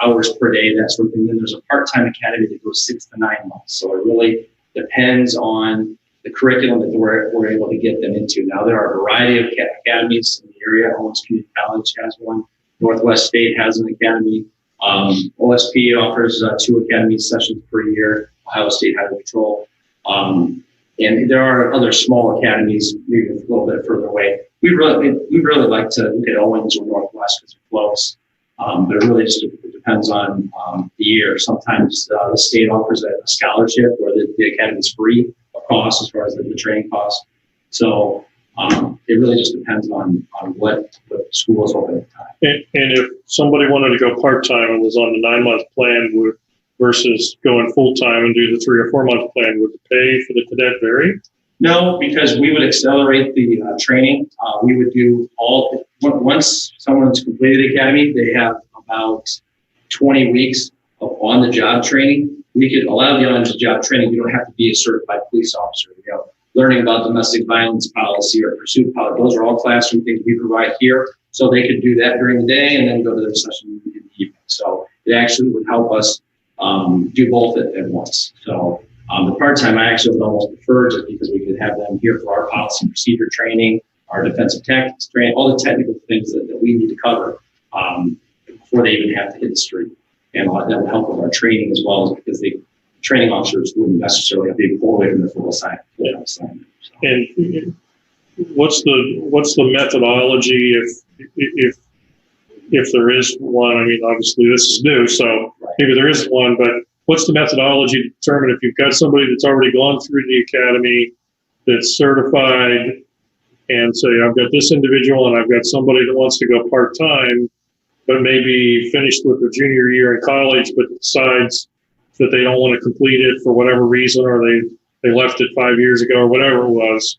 hours per day, that sort of thing. Then there's a part-time academy that goes 6 to 9 months. So it really depends on the curriculum that we're able to get them into. Now, there are a variety of academies in the area. Owens Community College has one. Northwest State has an academy. OSP offers 2 academy sessions per year. Ohio State Highway Patrol. And there are other small academies, maybe a little bit further away. We really like to look at Owens or Northwest because they're close. But it really just depends on the year. Sometimes the state offers a scholarship where the academy is free of cost as far as the training costs. So it really just depends on what school is open at the time. And if somebody wanted to go part-time and was on the 9-month plan versus going full-time and do the 3 or 4 month plan, would the pay for the cadet vary? No, because we would accelerate the training. We would do once someone's completed the academy, they have about 20 weeks of on-the-job training. We could allow the on-the-job training. You don't have to be a certified police officer. Learning about domestic violence policy or pursuit policy, those are all classroom things we provide here. So they could do that during the day and then go to their session in the evening. So it actually would help us do both at once. So the part-time I actually would almost prefer, just because we could have them here for our policy and procedure training, our defensive tactics training, all the technical things that we need to cover before they even have to hit the street. And that would help with our training as well, because the training officers wouldn't necessarily have to be pulled away from their full assignment. So. And what's the methodology if there is one? I mean, obviously this is new, so maybe there isn't one, but what's the methodology to determine if you've got somebody that's already gone through the academy, that's certified, and say, I've got this individual and I've got somebody that wants to go part-time, but maybe finished with their junior year in college, but decides that they don't want to complete it for whatever reason, or they left it 5 years ago, or whatever it was.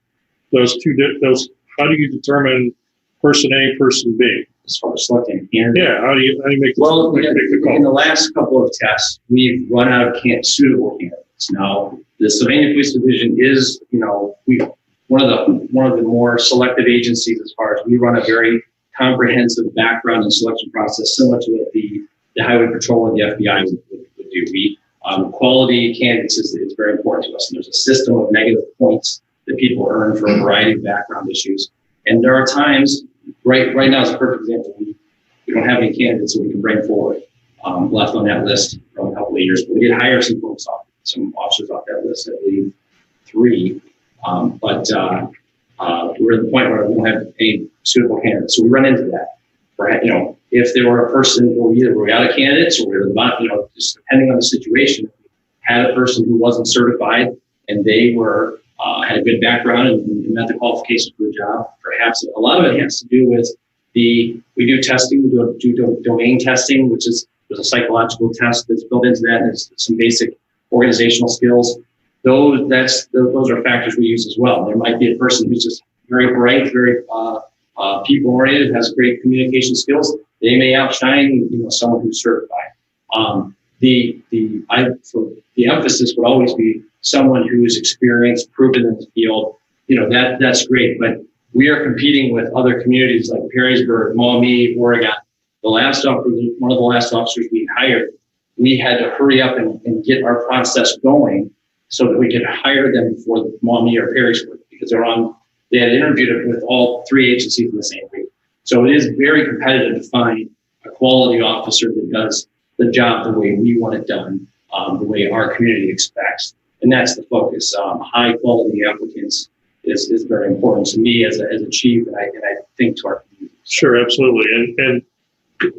How do you determine person A, person B? As far as selecting a candidate? Yeah, how do you make the call? In the last couple of tests, we've run out of suitable candidates. Now, the Sylvania Police Division is, one of the more selective agencies as far as we run a very comprehensive background and selection process, similar to what the Highway Patrol and the FBI would do. Quality candidates is very important to us, and there's a system of negative points that people earn for a variety of background issues. And there are times, right now is a perfect example, we don't have any candidates that we can bring forward left on that list from a couple of years. But we did hire some folks off, some officers off that list, I believe 3. But we're at the point where we don't have any suitable candidates. So we run into that. If there were a person who either were out of candidates or we were, just depending on the situation, had a person who wasn't certified and they were had a good background and met the qualifications for the job. Perhaps a lot of it has to do with we do testing, we do domain testing, which is there's a psychological test that's built into that. There's some basic organizational skills. Those are factors we use as well. There might be a person who's just very bright, very people oriented, has great communication skills. They may outshine someone who's certified. The emphasis would always be someone who is experienced, proven in the field. That's great, but we are competing with other communities like Perrysburg, Maumee, Oregon. One of the last officers we hired, we had to hurry up and get our process going so that we could hire them for Maumee or Perrysburg because they had interviewed with all 3 agencies in the same week. So it is very competitive to find a quality officer that does the job the way we want it done, the way our community expects. And that's the focus. High quality applicants is very important to me as a chief, and I think to our community. Sure, absolutely. And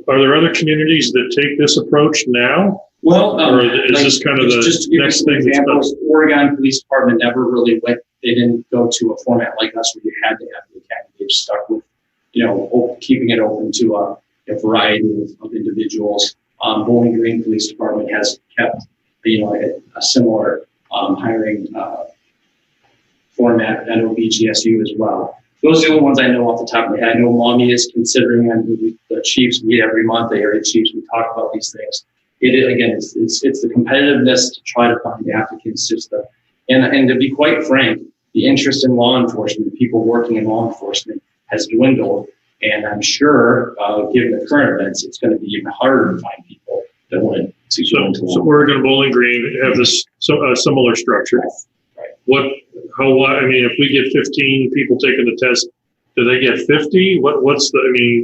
are there other communities that take this approach now? Well, or is this kind of the next thing? Examples, Oregon Police Department never really went. They didn't go to a format like us where you had to have the academy. They just stuck with, keeping it open to a variety of individuals. Bowling Green Police Department has kept, a similar hiring format at OBGSU as well. Those are the only ones I know off the top of my head. I know Maumee is considering, and the chiefs meet every month. The area chiefs, we talk about these things. It's the competitiveness to try to find applicants, and to be quite frank, the interest in law enforcement, people working in law enforcement, has dwindled. And I'm sure, given the current events, it's going to be even harder to find people that want to go into law. So Oregon and Bowling Green have this similar structure. Right. If we get 15 people taking the test, do they get 50? What's the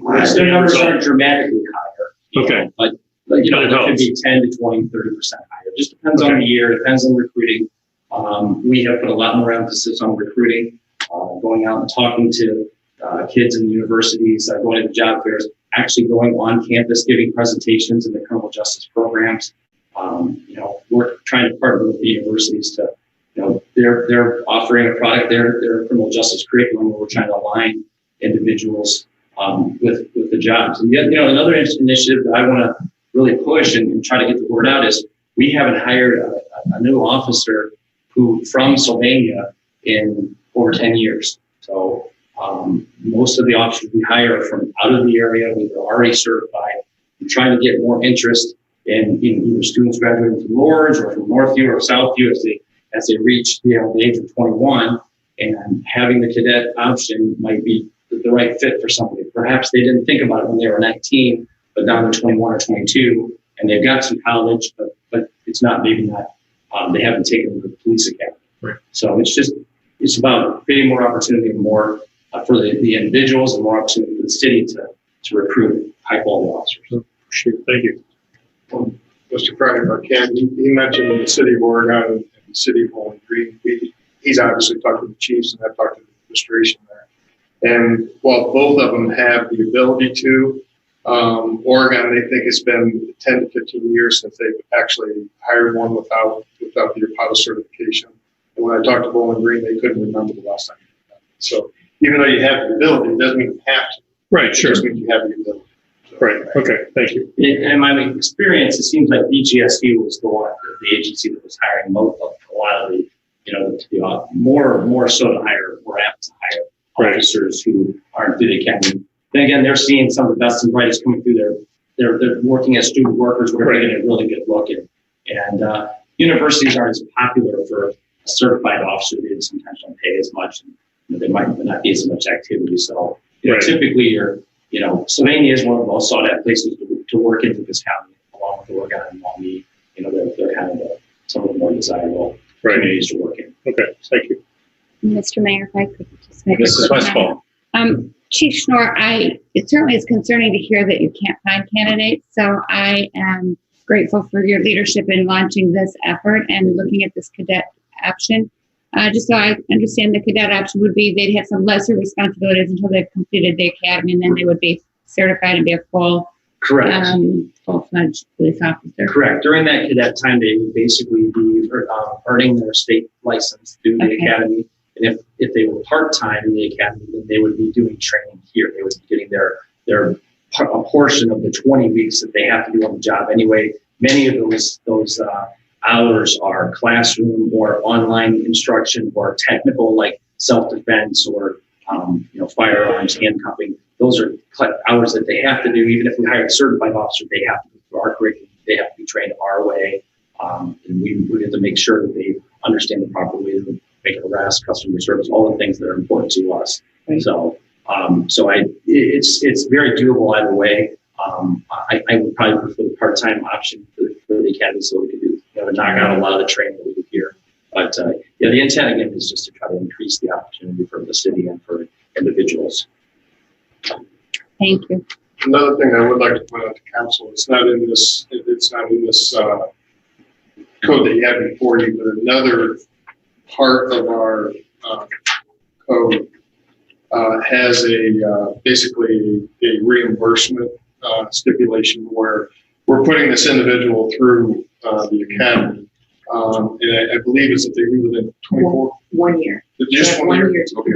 numbers aren't dramatically higher. Okay. But it could be 10 to 20, 30% higher. Just depends on the year, depends on recruiting. We have put a lot more emphasis on recruiting, going out and talking to kids in universities, going to the job fairs, actually going on campus, giving presentations in the criminal justice programs. We're trying to partner with the universities to, they're offering a product, their criminal justice curriculum, where we're trying to align individuals with the jobs. And yet, another initiative that I want to really push and try to get the word out is we haven't hired a new officer from Sylvania in over 10 years. So most of the officers we hire are from out of the area. We're already certified. We're trying to get more interest in either students graduating from Lourdes or from Northview or Southview as they reach the age of 21, and having the cadet option might be the right fit for somebody. Perhaps they didn't think about it when they were 19, but now they're 21 or 22, and they've got some college, but it's not, they haven't taken the police academy. Right. So it's about creating more opportunity and more for the individuals and more opportunity for the city to recruit high quality officers. Sure. Thank you. Mr. Friday Marquand, he mentioned the city of Oregon and the city of Bowling Green. He's obviously talked to the chiefs, and I've talked to the administration there. And while both of them have the ability to, Oregon, they think it's been 10 to 15 years since they've actually hired one without the APOTA certification. And when I talked to Bowling Green, they couldn't remember the last time. So even though you have the ability, it doesn't mean you have to. Right, sure. It just means you have the ability. Right. Okay. Thank you. In my experience, it seems like BGSU was the agency that was hiring a lot of the, more so to hire, more apt to hire officers who aren't through the academy. Then again, they're seeing some of the best and brightest coming through there. They're working as student workers. We're getting a really good look at. And universities aren't as popular for a certified officer. They sometimes don't pay as much, and there might not be as much activity. So typically, Sylvania is one of the most sought out places to work into this county, along with Oregon and Maumee. They're kind of some of the more desirable communities to work in. Okay, thank you. Mr. Mayor, if I could just make Mrs. Westfall. Chief Schnorr, it certainly is concerning to hear that you can't find candidates. So I am grateful for your leadership in launching this effort and looking at this cadet option. Just so I understand, the cadet option would be they'd have some lesser responsibilities until they've completed the academy, and then they would be certified and be a Correct. full-fledged police officer. Correct. During that cadet time, they would basically be earning their state license through the Okay. academy. And if they were part-time in the academy, then they would be doing training here. They would be getting a portion of the 20 weeks that they have to do on the job anyway. Many of those hours are classroom or online instruction or technical, like self-defense or firearms, handcuffing. Those are hours that they have to do. Even if we hire a certified officer, they have to go through our curriculum. They have to be trained our way. And we have to make sure that they understand the proper way to make an arrest, customer service, all the things that are important to us. Right. So it's very doable either way. I would probably prefer the part-time option for the academy, so we could do, knock out a lot of the training that we do here. But the intent again is just to try to increase the opportunity for the city and for individuals. Thank you. Another thing I would like to point out to council, it's not in this code that you had before you, but another part of our code has basically a reimbursement stipulation where we're putting this individual through the academy. And I believe it's if they leave within 24. 1 year. Just 1 year. Okay.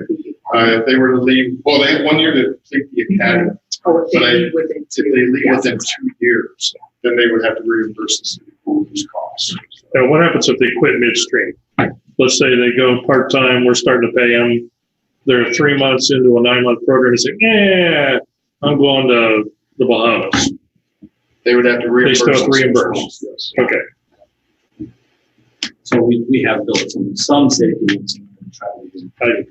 If they were to leave, well, they have 1 year to complete the academy. Oh, if But they leave within if they leave within 2 years, then they would have to reimburse the city for those costs. Now, what happens if they quit midstream? Let's say they go part-time, we're starting to pay them. They're 3 months into a 9-month program and say, I'm going to the Bahamas. They would have to reimburse. They still have to reimburse. Yes. Okay. So we have built some safety nets and try to do I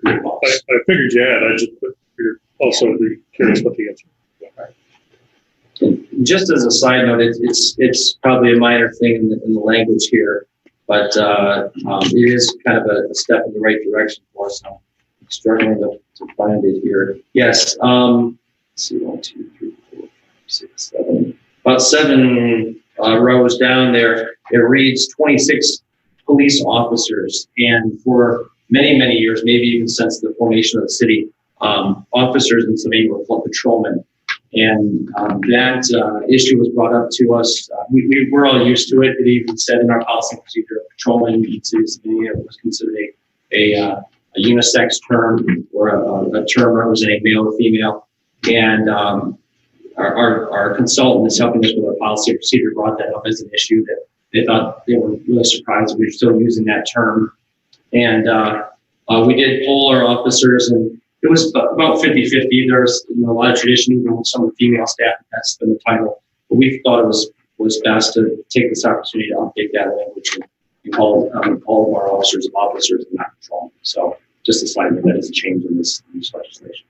figured you had. I just figured also be curious what the answer. Just as a side note, it's probably a minor thing in the language here, but it is kind of a step in the right direction for us. I'm struggling to find it here. Yes. Let's see, 1, 2, 3, 4, 5, 6, 7. About 7 rows down there, it reads 26 police officers, and for many, many years, maybe even since the formation of the city, officers in Sylvania were called patrolmen. And that issue was brought up to us. We're all used to it. It even said in our policy and procedure, patrolman in the city of Sylvania was considered a unisex term or a term representing male or female. And our consultant is helping us with our policy and procedure brought that up as an issue that they thought they were really surprised we were still using that term. And we did poll our officers, and it was about 50-50. There's a lot of tradition, even with some of the female staff, that's been the title. But we thought it was best to take this opportunity to update that language and call all of our officers and not patrolmen. So just a slight note, that is a change in this legislation.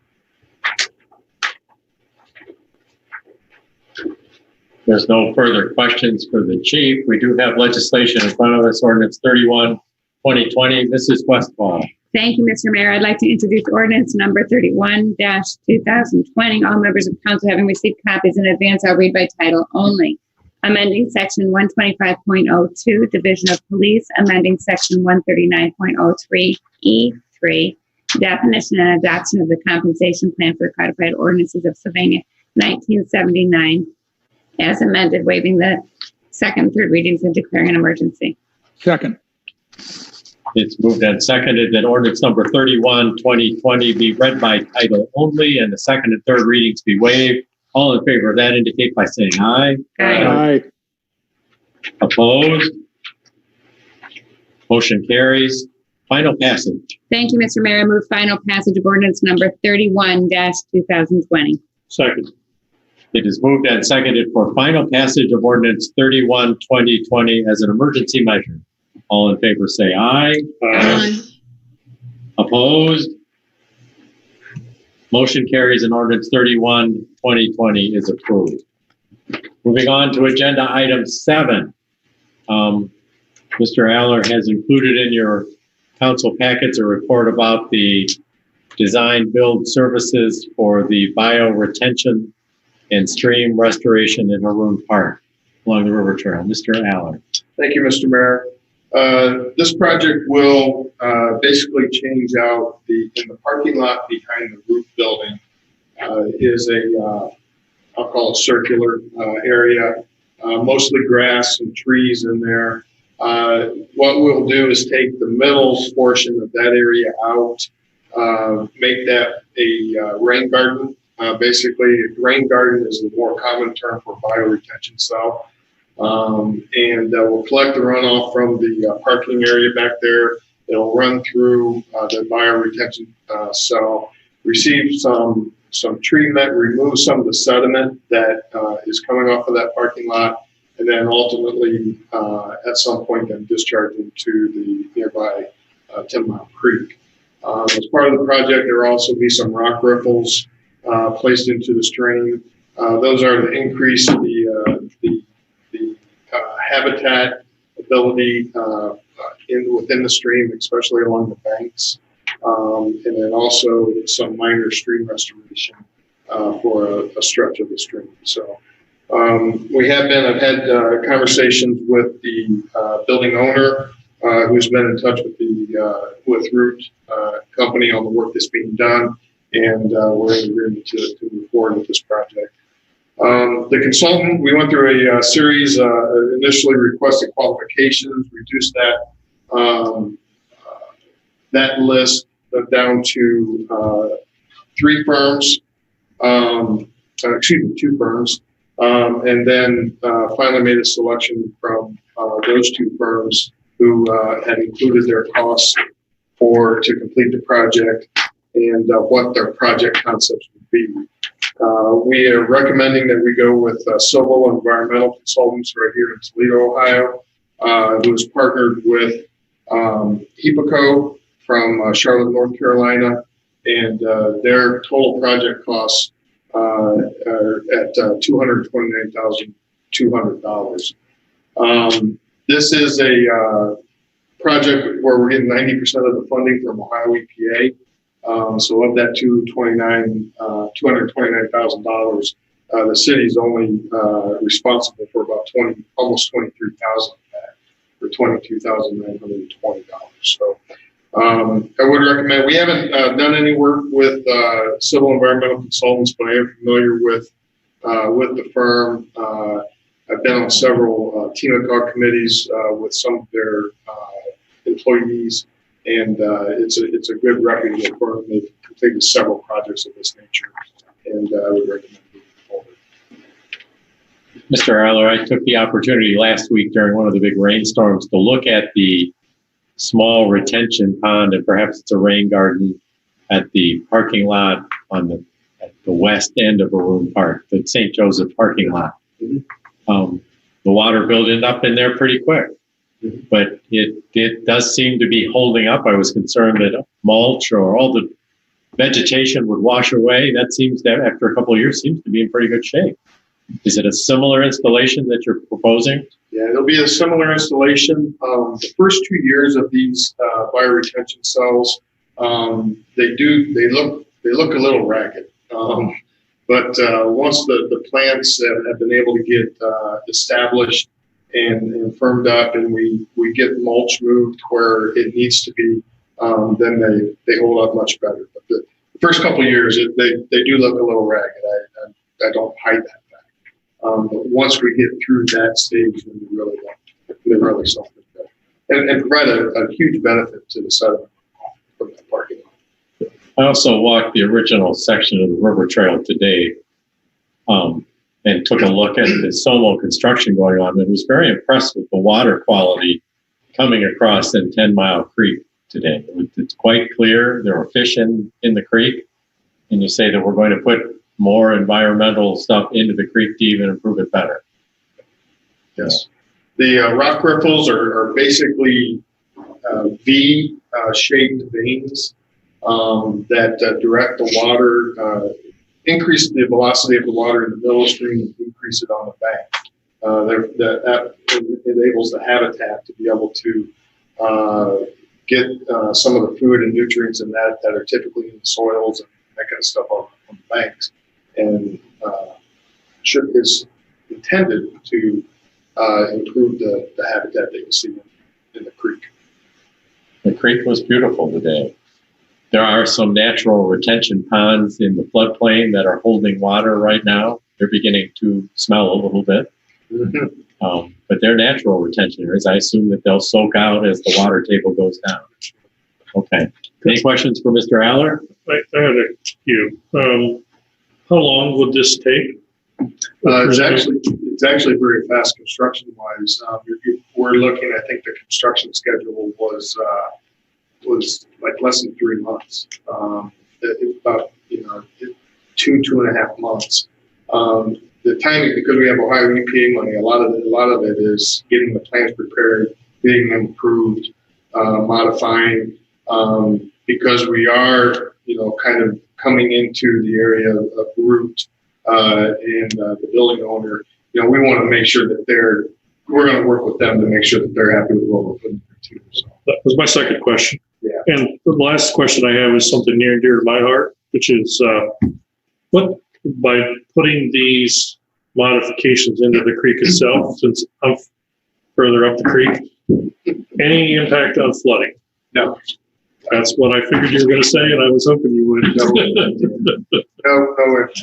There's no further questions for the chief. We do have legislation in front of us, ordinance 31/2020. Mrs. Westfall. Thank you, Mr. Mayor. I'd like to introduce ordinance number 31-2020. All members of council having received copies in advance, I'll read by title only. Amending section 125.02, Division of Police, amending section 139.03E3, definition and adoption of the compensation plan for the codified ordinances of Sylvania, 1979, as amended, waiving the second and third readings and declaring an emergency. Second. It's moved and seconded that ordinance number 31/2020 be read by title only and the second and third readings be waived. All in favor of that indicate by saying aye. Aye. Opposed? Motion carries. Final passage. Thank you, Mr. Mayor. I move final passage of ordinance number 31-2020. Second. It is moved and seconded for final passage of ordinance 31/2020 as an emergency measure. All in favor say aye. Aye. Opposed? Motion carries and ordinance 31/2020 is approved. Moving on to agenda item 7. Mr. Aller has included in your council packets a report about the design build services for the bioretention and stream restoration in Haroon Park. along the river trail. Mr. Aller. Thank you, Mr. Mayor. This project will basically change out in the parking lot behind the roof building is I'll call it circular area, mostly grass and trees in there. What we'll do is take the middle portion of that area out, make that a rain garden. Basically, rain garden is the more common term for bioretention cell. And we'll collect the runoff from the parking area back there. It'll run through the bioretention cell, receive some treatment, remove some of the sediment that is coming off of that parking lot, and then ultimately at some point then discharge into the nearby 10 Mile Creek. As part of the project, there will also be some rock riffles placed into the stream. Those are to increase the habitat ability within the stream, especially along the banks, and then also some minor stream restoration for a stretch of the stream. So I've had conversations with the building owner who's been in touch with Root Company on the work that's being done, and we're in agreement to move forward with this project. The consultant, we went through a series, initially requested qualifications, reduced that list down to 3 firms, two firms, and then finally made a selection from those 2 firms who had included their costs to complete the project and what their project concepts would be. We are recommending that we go with Civil Environmental Consultants right here in Toledo, Ohio, who is partnered with HEPACO from Charlotte, North Carolina, and their total project costs are at $229,200. This is a project where we're getting 90% of the funding from Ohio EPA. So of that $229,000, the city is only responsible for about almost $23,000 of that, for $22,920. So I would recommend. We haven't done any work with Civil Environmental Consultants, but I am familiar with the firm. I've been on several TMCOG committees with some of their employees. And it's a good reputable firm. They've completed several projects of this nature, and I would recommend moving forward. Mr. Aller, I took the opportunity last week during one of the big rainstorms to look at the small retention pond, and perhaps it's a rain garden at the parking lot at the west end of Maroon Park, the St. Joseph parking lot. Mm-hmm. The water building up in there pretty quick. But it does seem to be holding up. I was concerned that mulch or all the vegetation would wash away. That seems to, after a couple of years, seems to be in pretty good shape. Is it a similar installation that you're proposing? Yeah, it'll be a similar installation. The first 2 years of these bioretention cells, they look a little ragged. But once the plants have been able to get established and firmed up, and we get mulch moved where it needs to be, then they hold up much better. But the first couple of years, they do look a little ragged. I don't hide that fact. But once we get through that stage, then they really something better and provide a huge benefit to the sediment from that parking lot. I also walked the original section of the river trail today. And took a look at the Somo construction going on, and was very impressed with the water quality coming across in 10 Mile Creek today. It's quite clear. There were fish in the creek, and you say that we're going to put more environmental stuff into the creek to even improve it better. Yes. The rock riffles are basically V-shaped veins that direct the water, increase the velocity of the water in the middle stream and decrease it on the bank. That enables the habitat to be able to get some of the food and nutrients in that are typically in the soils and that kind of stuff on the banks, and is intended to improve the habitat that you see in the creek. The creek was beautiful today. There are some natural retention ponds in the floodplain that are holding water right now. They're beginning to smell a little bit. But they're natural retention areas. I assume that they'll soak out as the water table goes down. Okay. Any questions for Mr. Aller? I had a few. How long would this take? It's actually very fast construction wise. We're looking, I think the construction schedule was like less than 3 months. About 2.5 months. The timing, because we have Ohio EPA money, a lot of it is getting the plans prepared, getting them approved, modifying, because we are, kind of coming into the area of root, and the building owner, we want to make sure that we're going to work with them to make sure that they're happy with what we're putting there too. So. That was my second question. Yeah. And the last question I have is something near and dear to my heart, which is by putting these modifications into the creek itself, since I'm further up the creek, any impact on flooding? No. That's what I figured you were going to say, and I was hoping you would. No impact.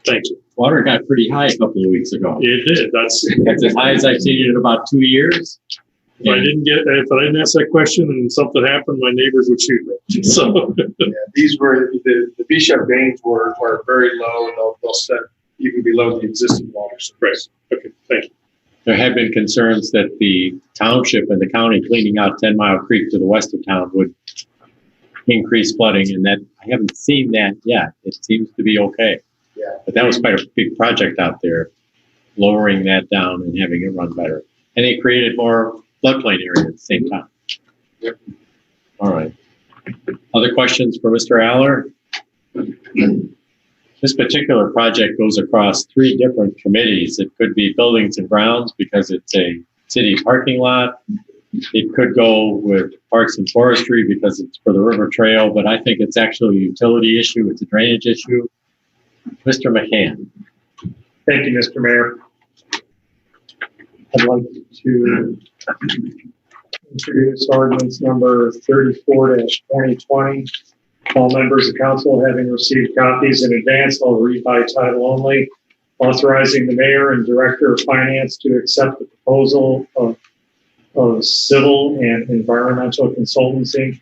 Thank you. Water got pretty high a couple of weeks ago. It did. That's as high as I've seen it in about 2 years. If I didn't ask that question and something happened, my neighbors would shoot me. So these were the V-shaped veins were very low, and they'll set even below the existing water surface. Right. Okay. Thank you. There have been concerns that the township and the county cleaning out 10 Mile Creek to the west of town would increase flooding, and that I haven't seen that yet. It seems to be okay. Yeah. But that was quite a big project out there, lowering that down and having it run better. And it created more floodplain area at the same time. Yep. All right. Other questions for Mr. Aller? This particular project goes across 3 different committees. It could be buildings and grounds because it's a city parking lot. It could go with parks and forestry because it's for the river trail, but I think it's actually a utility issue. It's a drainage issue. Mr. McCann. Thank you, Mr. Mayor. I'd like to introduce ordinance number 34-2020. All members of council having received copies in advance, I'll read by title only. Authorizing the mayor and director of finance to accept the proposal of civil and environmental consultancy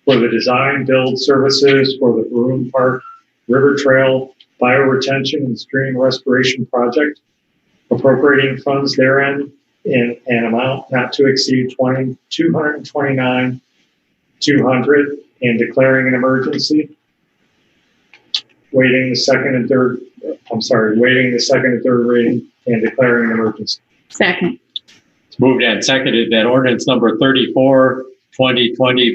for the design build services for the Baroon Park River Trail bioretention and stream restoration project, appropriating funds therein in an amount not to exceed $229,200 and declaring an emergency. Waiting the second and third reading and declaring an emergency. Second. It's moved and seconded that ordinance number 34-2020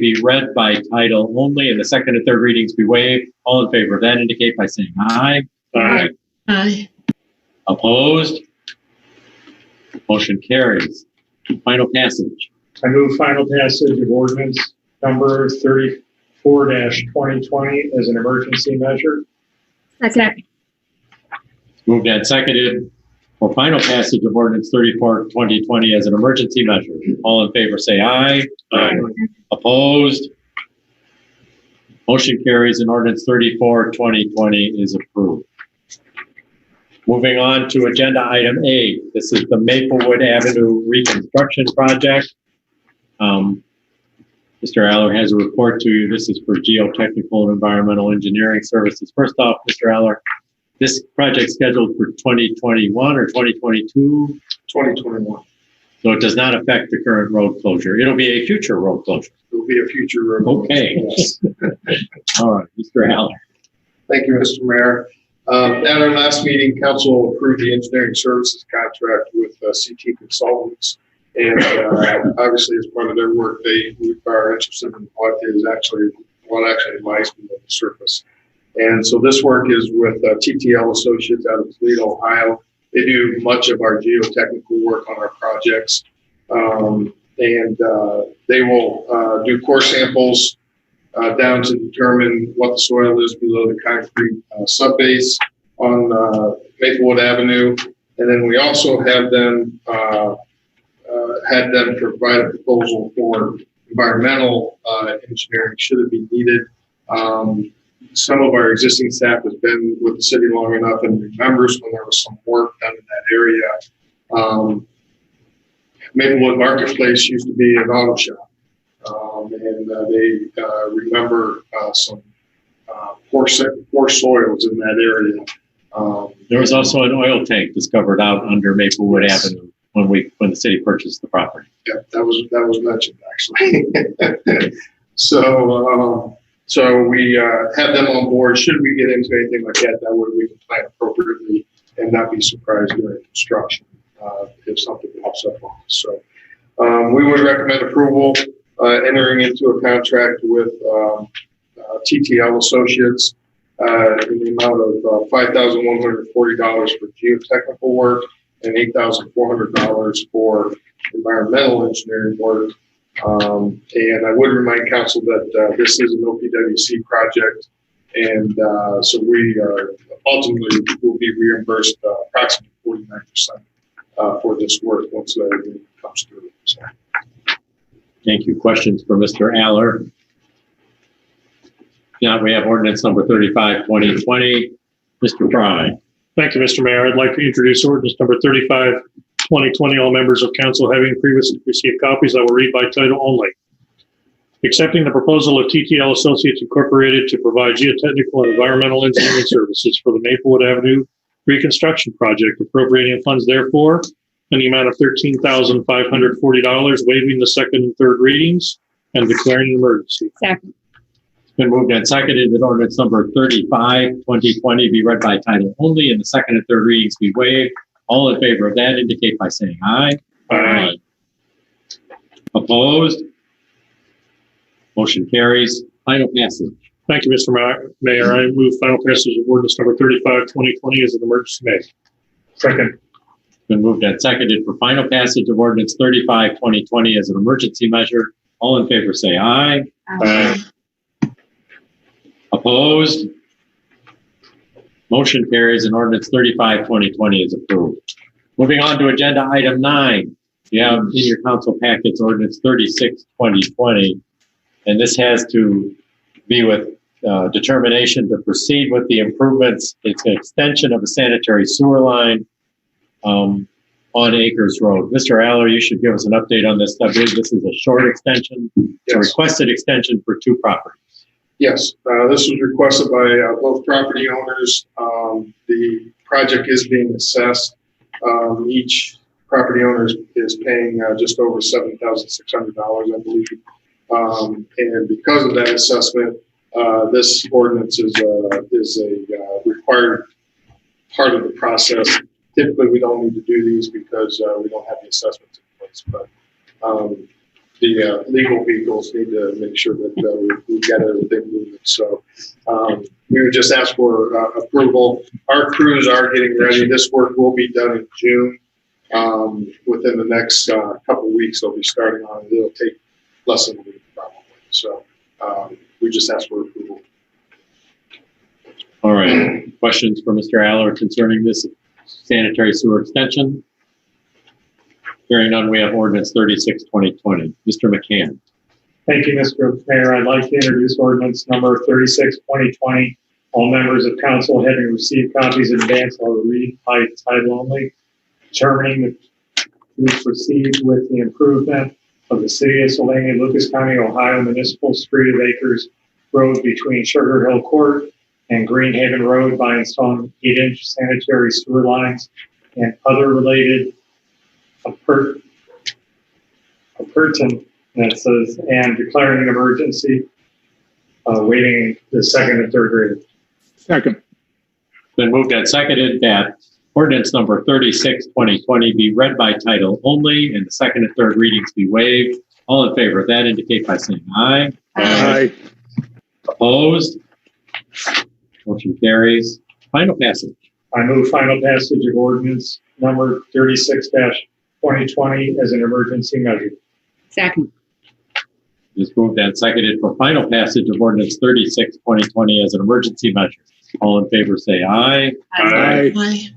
be read by title only and the second and third readings be waived. All in favor of that indicate by saying aye. Aye. Aye. Opposed? Motion carries. Final passage. I move final passage of ordinance number 34-2020 as an emergency measure. Second. Moved and seconded for final passage of ordinance 34-2020 as an emergency measure. All in favor say aye. Aye. Opposed? Motion carries and ordinance 34-2020 is approved. Moving on to agenda item A. This is the Maplewood Avenue reconstruction project. Mr. Aller has a report to you. This is for geotechnical and environmental engineering services. First off, Mr. Aller, this project scheduled for 2021 or 2022? 2021. So it does not affect the current road closure. It'll be a future road closure. It will be a future road. Okay. Yes. All right, Mr. Aller. Thank you, Mr. Mayor. At our last meeting, council approved the engineering services contract with CT Consultants. And obviously, as part of their work, they are interested in what actually lies below the surface. And so this work is with TTL Associates out of Toledo, Ohio. They do much of our geotechnical work on our projects. And they will do core samples down to determine what the soil is below the concrete subbase on Maplewood Avenue. And then we also have them, had them provide a proposal for environmental engineering should it be needed. Some of our existing staff has been with the city long enough and remembers when there was some work done in that area. Maplewood Marketplace used to be an auto shop, and they remember some poor soils in that area. There was also an oil tank discovered out under Maplewood Avenue when the city purchased the property. Yeah, that was mentioned actually. So we have them on board. Should we get into anything like that, that way we can plan appropriately and not be surprised during construction if something pops up on us. So we would recommend approval, entering into a contract with TTL Associates in the amount of $5,140 for geotechnical work and $8,400 for environmental engineering work. And I would remind council that this is an OPWC project, and so we ultimately will be reimbursed approximately 49% for this work once that comes through. So. Thank you. Questions for Mr. Aller? Now we have ordinance number 35, 2020. Mr. Fry. Thank you, Mr. Mayor. I'd like to introduce ordinance number 35, 2020. All members of council having previously received copies, I will read by title only. Accepting the proposal of TTL Associates Incorporated to provide geotechnical and environmental engineering services for the Maplewood Avenue reconstruction project, appropriating funds therefore in the amount of $13,540, waiving the second and third readings, and declaring an emergency. Second. Been moved and seconded that ordinance number 35, 2020 be read by title only and the second and third readings be waived. All in favor of that indicate by saying aye. Aye. Opposed? Motion carries. Final passage. Thank you, Mr. Mayor. I move final passage of ordinance number 35, 2020 as an emergency made. Second. Been moved and seconded for final passage of ordinance 35, 2020 as an emergency measure. All in favor say aye. Aye. Opposed? Motion carries and ordinance 35, 2020 is approved. Moving on to agenda item 9. You have in your council packets ordinance 36, 2020, and this has to be with determination to proceed with the improvements. It's an extension of a sanitary sewer line on Acres Road. Mr. Aller, you should give us an update on this. I believe this is a short extension, a requested extension for 2 properties. Yes, this was requested by both property owners. The project is being assessed. Each property owner is paying just over $7,600, I believe. And because of that assessment, this ordinance is a required part of the process. Typically, we don't need to do these because we don't have the assessments in place, but the legal vehicles need to make sure that we get everything moving. So we would just ask for approval. Our crews are getting ready. This work will be done in June. Within the next couple of weeks, they'll be starting on it. It'll take less than a week probably. So we just ask for approval. All right. Questions for Mr. Aller concerning this sanitary sewer extension? Hearing none, we have ordinance 36, 2020. Mr. McCann. Thank you, Mr. Mayor. I'd like to introduce ordinance number 36, 2020. All members of council having received copies in advance, I'll read by title only. Determining to proceed with the improvement of the city of Sylvania, Lucas County, Ohio municipal street of Acres Road between Sugar Hill Court and Greenhaven Road by installing 8-inch sanitary sewer lines and other related appurtenances and declaring an emergency, waiting the second and third reading. Second. Been moved and seconded that ordinance number 36, 2020 be read by title only and the second and third readings be waived. All in favor of that indicate by saying aye. Aye. Opposed? Motion carries. Final passage. I move final passage of ordinance number 36-2020 as an emergency measure. Second. It's moved and seconded for final passage of ordinance 36, 2020 as an emergency measure. All in favor say aye. Aye. Aye.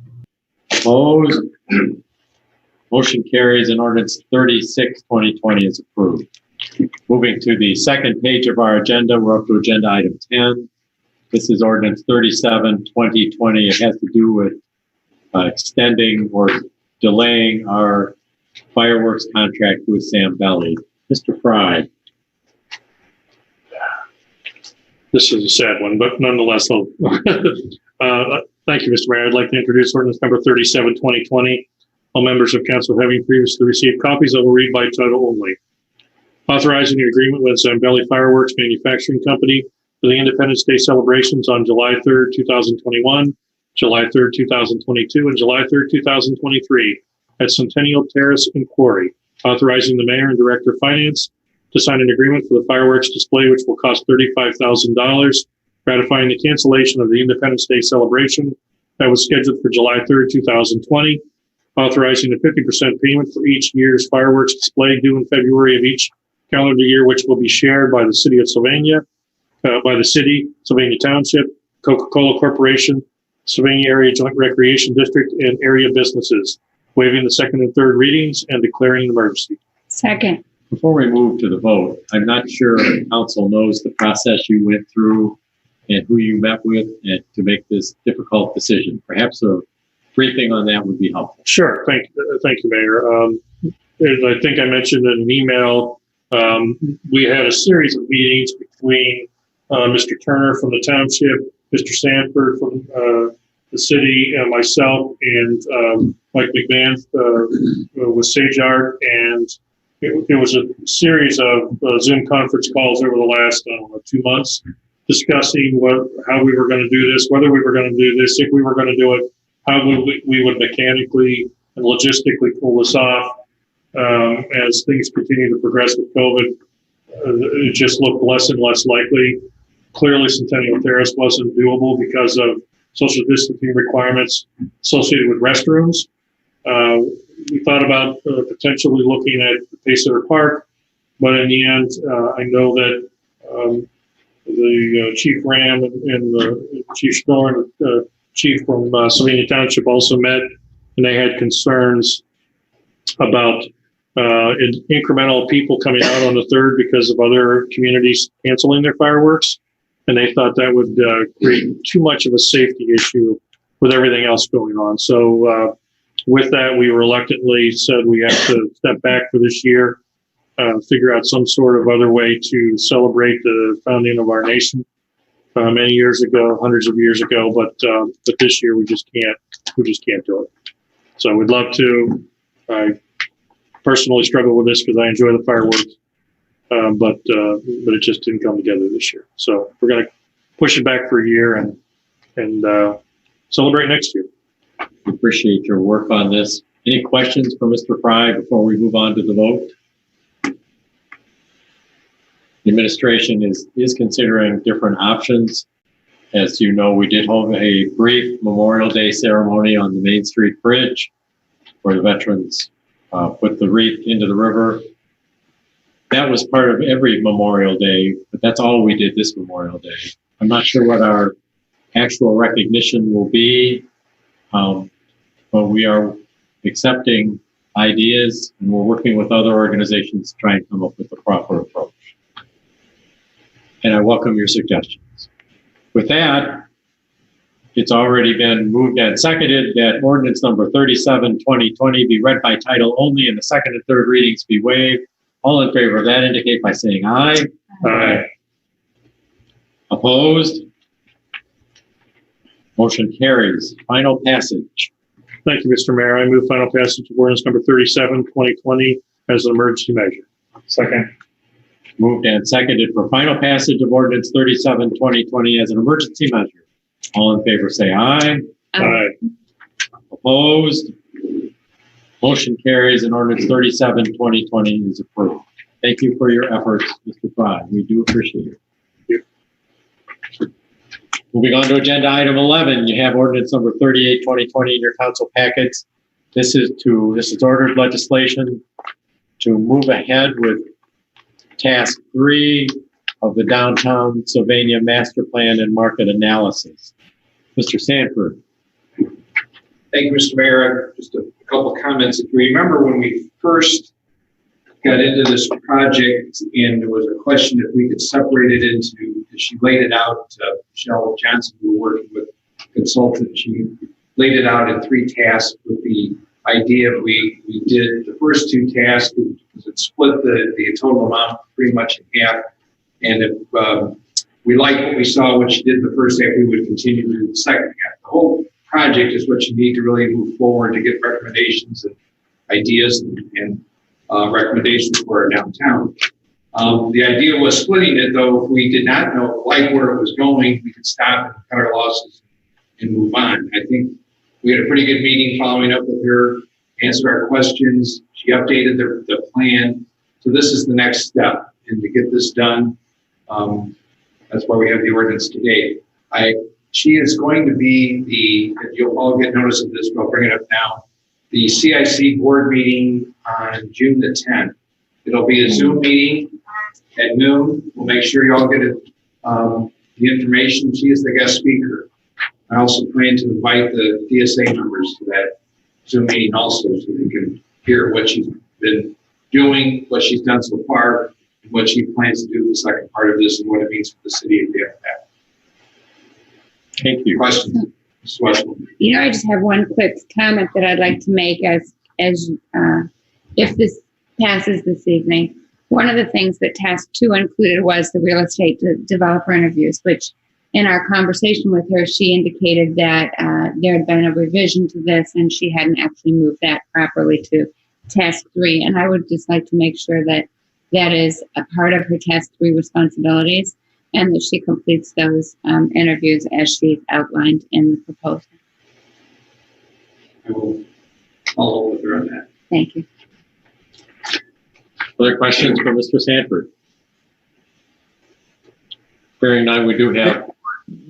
Opposed? Motion carries and ordinance 36, 2020 is approved. Moving to the second page of our agenda, we're up to agenda item 10. This is ordinance 37, 2020. It has to do with extending or delaying our fireworks contract with Sam Belli. Mr. Fry. This is a sad one, but nonetheless, thank you, Mr. Mayor. I'd like to introduce ordinance number 37, 2020. All members of council having previously received copies, I will read by title only. Authorizing an agreement with Zambelli Fireworks Manufacturing Company for the Independence Day celebrations on July 3rd, 2021, July 3rd, 2022, and July 3rd, 2023 at Centennial Terrace in Quarry. Authorizing the mayor and director of finance to sign an agreement for the fireworks display, which will cost $35,000, ratifying the cancellation of the Independence Day celebration that was scheduled for July 3rd, 2020, authorizing a 50% payment for each year's fireworks display due in February of each calendar year, which will be shared by the city of Sylvania, by the city, Sylvania Township, Coca-Cola Corporation, Sylvania Area Joint Recreation District, and area businesses, waiving the second and third readings and declaring an emergency. Second. Before we move to the vote, I'm not sure the council knows the process you went through and who you met with and to make this difficult decision. Perhaps a briefing on that would be helpful. Sure. Thank you, Mayor. As I think I mentioned in an email, we had a series of meetings between Mr. Turner from the township, Mr. Sanford from the city, myself, and Mike McMahon with Sage Art, and it was a series of Zoom conference calls over the last 2 months, discussing how we were going to do this, whether we were going to do this, if we were going to do it, how we would mechanically and logistically pull this off. As things continue to progress with COVID, it just looked less and less likely. Clearly, Centennial Terrace wasn't doable because of social distancing requirements associated with restrooms. We thought about potentially looking at Pacer Park, but in the end, I know that the Chief Ram and the Chief Schnorr and the Chief from Sylvania Township also met, and they had concerns about incremental people coming out on the 3rd because of other communities canceling their fireworks, and they thought that would create too much of a safety issue with everything else going on. So with that, we reluctantly said we have to step back for this year, figure out some sort of other way to celebrate the founding of our nation many years ago, hundreds of years ago. But this year we just can't do it. So we'd love to. I personally struggle with this because I enjoy the fireworks, but it just didn't come together this year. So we're going to push it back for a year and celebrate next year. Appreciate your work on this. Any questions for Mr. Fry before we move on to the vote? The administration is considering different options. As you know, we did hold a brief Memorial Day ceremony on the Main Street Bridge where the veterans put the wreath into the river. That was part of every Memorial Day, but that's all we did this Memorial Day. I'm not sure what our actual recognition will be. But we are accepting ideas and we're working with other organizations to try and come up with the proper approach. And I welcome your suggestions. With that, it's already been moved and seconded that ordinance number 37, 2020 be read by title only and the second and third readings be waived. All in favor of that indicate by saying aye. Aye. Opposed? Motion carries. Final passage. Thank you, Mr. Mayor. I move final passage of ordinance number 37, 2020 as an emergency measure. Second. Moved and seconded for final passage of ordinance 37, 2020 as an emergency measure. All in favor say aye. Aye. Opposed? Motion carries and ordinance 37, 2020 is approved. Thank you for your efforts, Mr. Fry. We do appreciate it. Moving on to agenda item 11, you have ordinance number 38, 2020 in your council packets. This is ordered legislation to move ahead with task 3 of the downtown Sylvania master plan and market analysis. Mr. Sanford. Thank you, Mr. Mayor. Just a couple comments. If you remember when we first got into this project and there was a question if we could separate it into, she laid it out, Michelle Johnson, who we're working with consultant, she laid it out in 3 tasks with the idea we did the first 2 tasks because it split the total amount pretty much in half. And if we liked what we saw, what she did the first half, we would continue to do the second half. The whole project is what you need to really move forward to get recommendations and ideas and recommendations for our downtown. The idea was splitting it, though. If we did not know like where it was going, we could stop and cut our losses and move on. I think we had a pretty good meeting following up with her, answered our questions. She updated the plan. So this is the next step, and to get this done, that's why we have the ordinance today. She is going to be you'll all get notice of this, but I'll bring it up now. The CIC board meeting on June the 10th. It'll be a Zoom meeting at noon. We'll make sure you all get the information. She is the guest speaker. I also plan to invite the DSA members to that Zoom meeting also, so they can hear what she's been doing, what she's done so far, and what she plans to do the second part of this, and what it means for the city of Dale. Thank you. Questions? Ms. Westwood? You know, I just have one quick comment that I'd like to make as if this passes this evening. One of the things that task 2 included was the real estate developer interviews, which in our conversation with her, she indicated that there had been a revision to this and she hadn't actually moved that properly to task 3. And I would just like to make sure that that is a part of her task 3 responsibilities and that she completes those interviews as she's outlined in the proposal. I will follow with her on that. Thank you. Other questions for Mr. Sanford? Hearing none, we do have.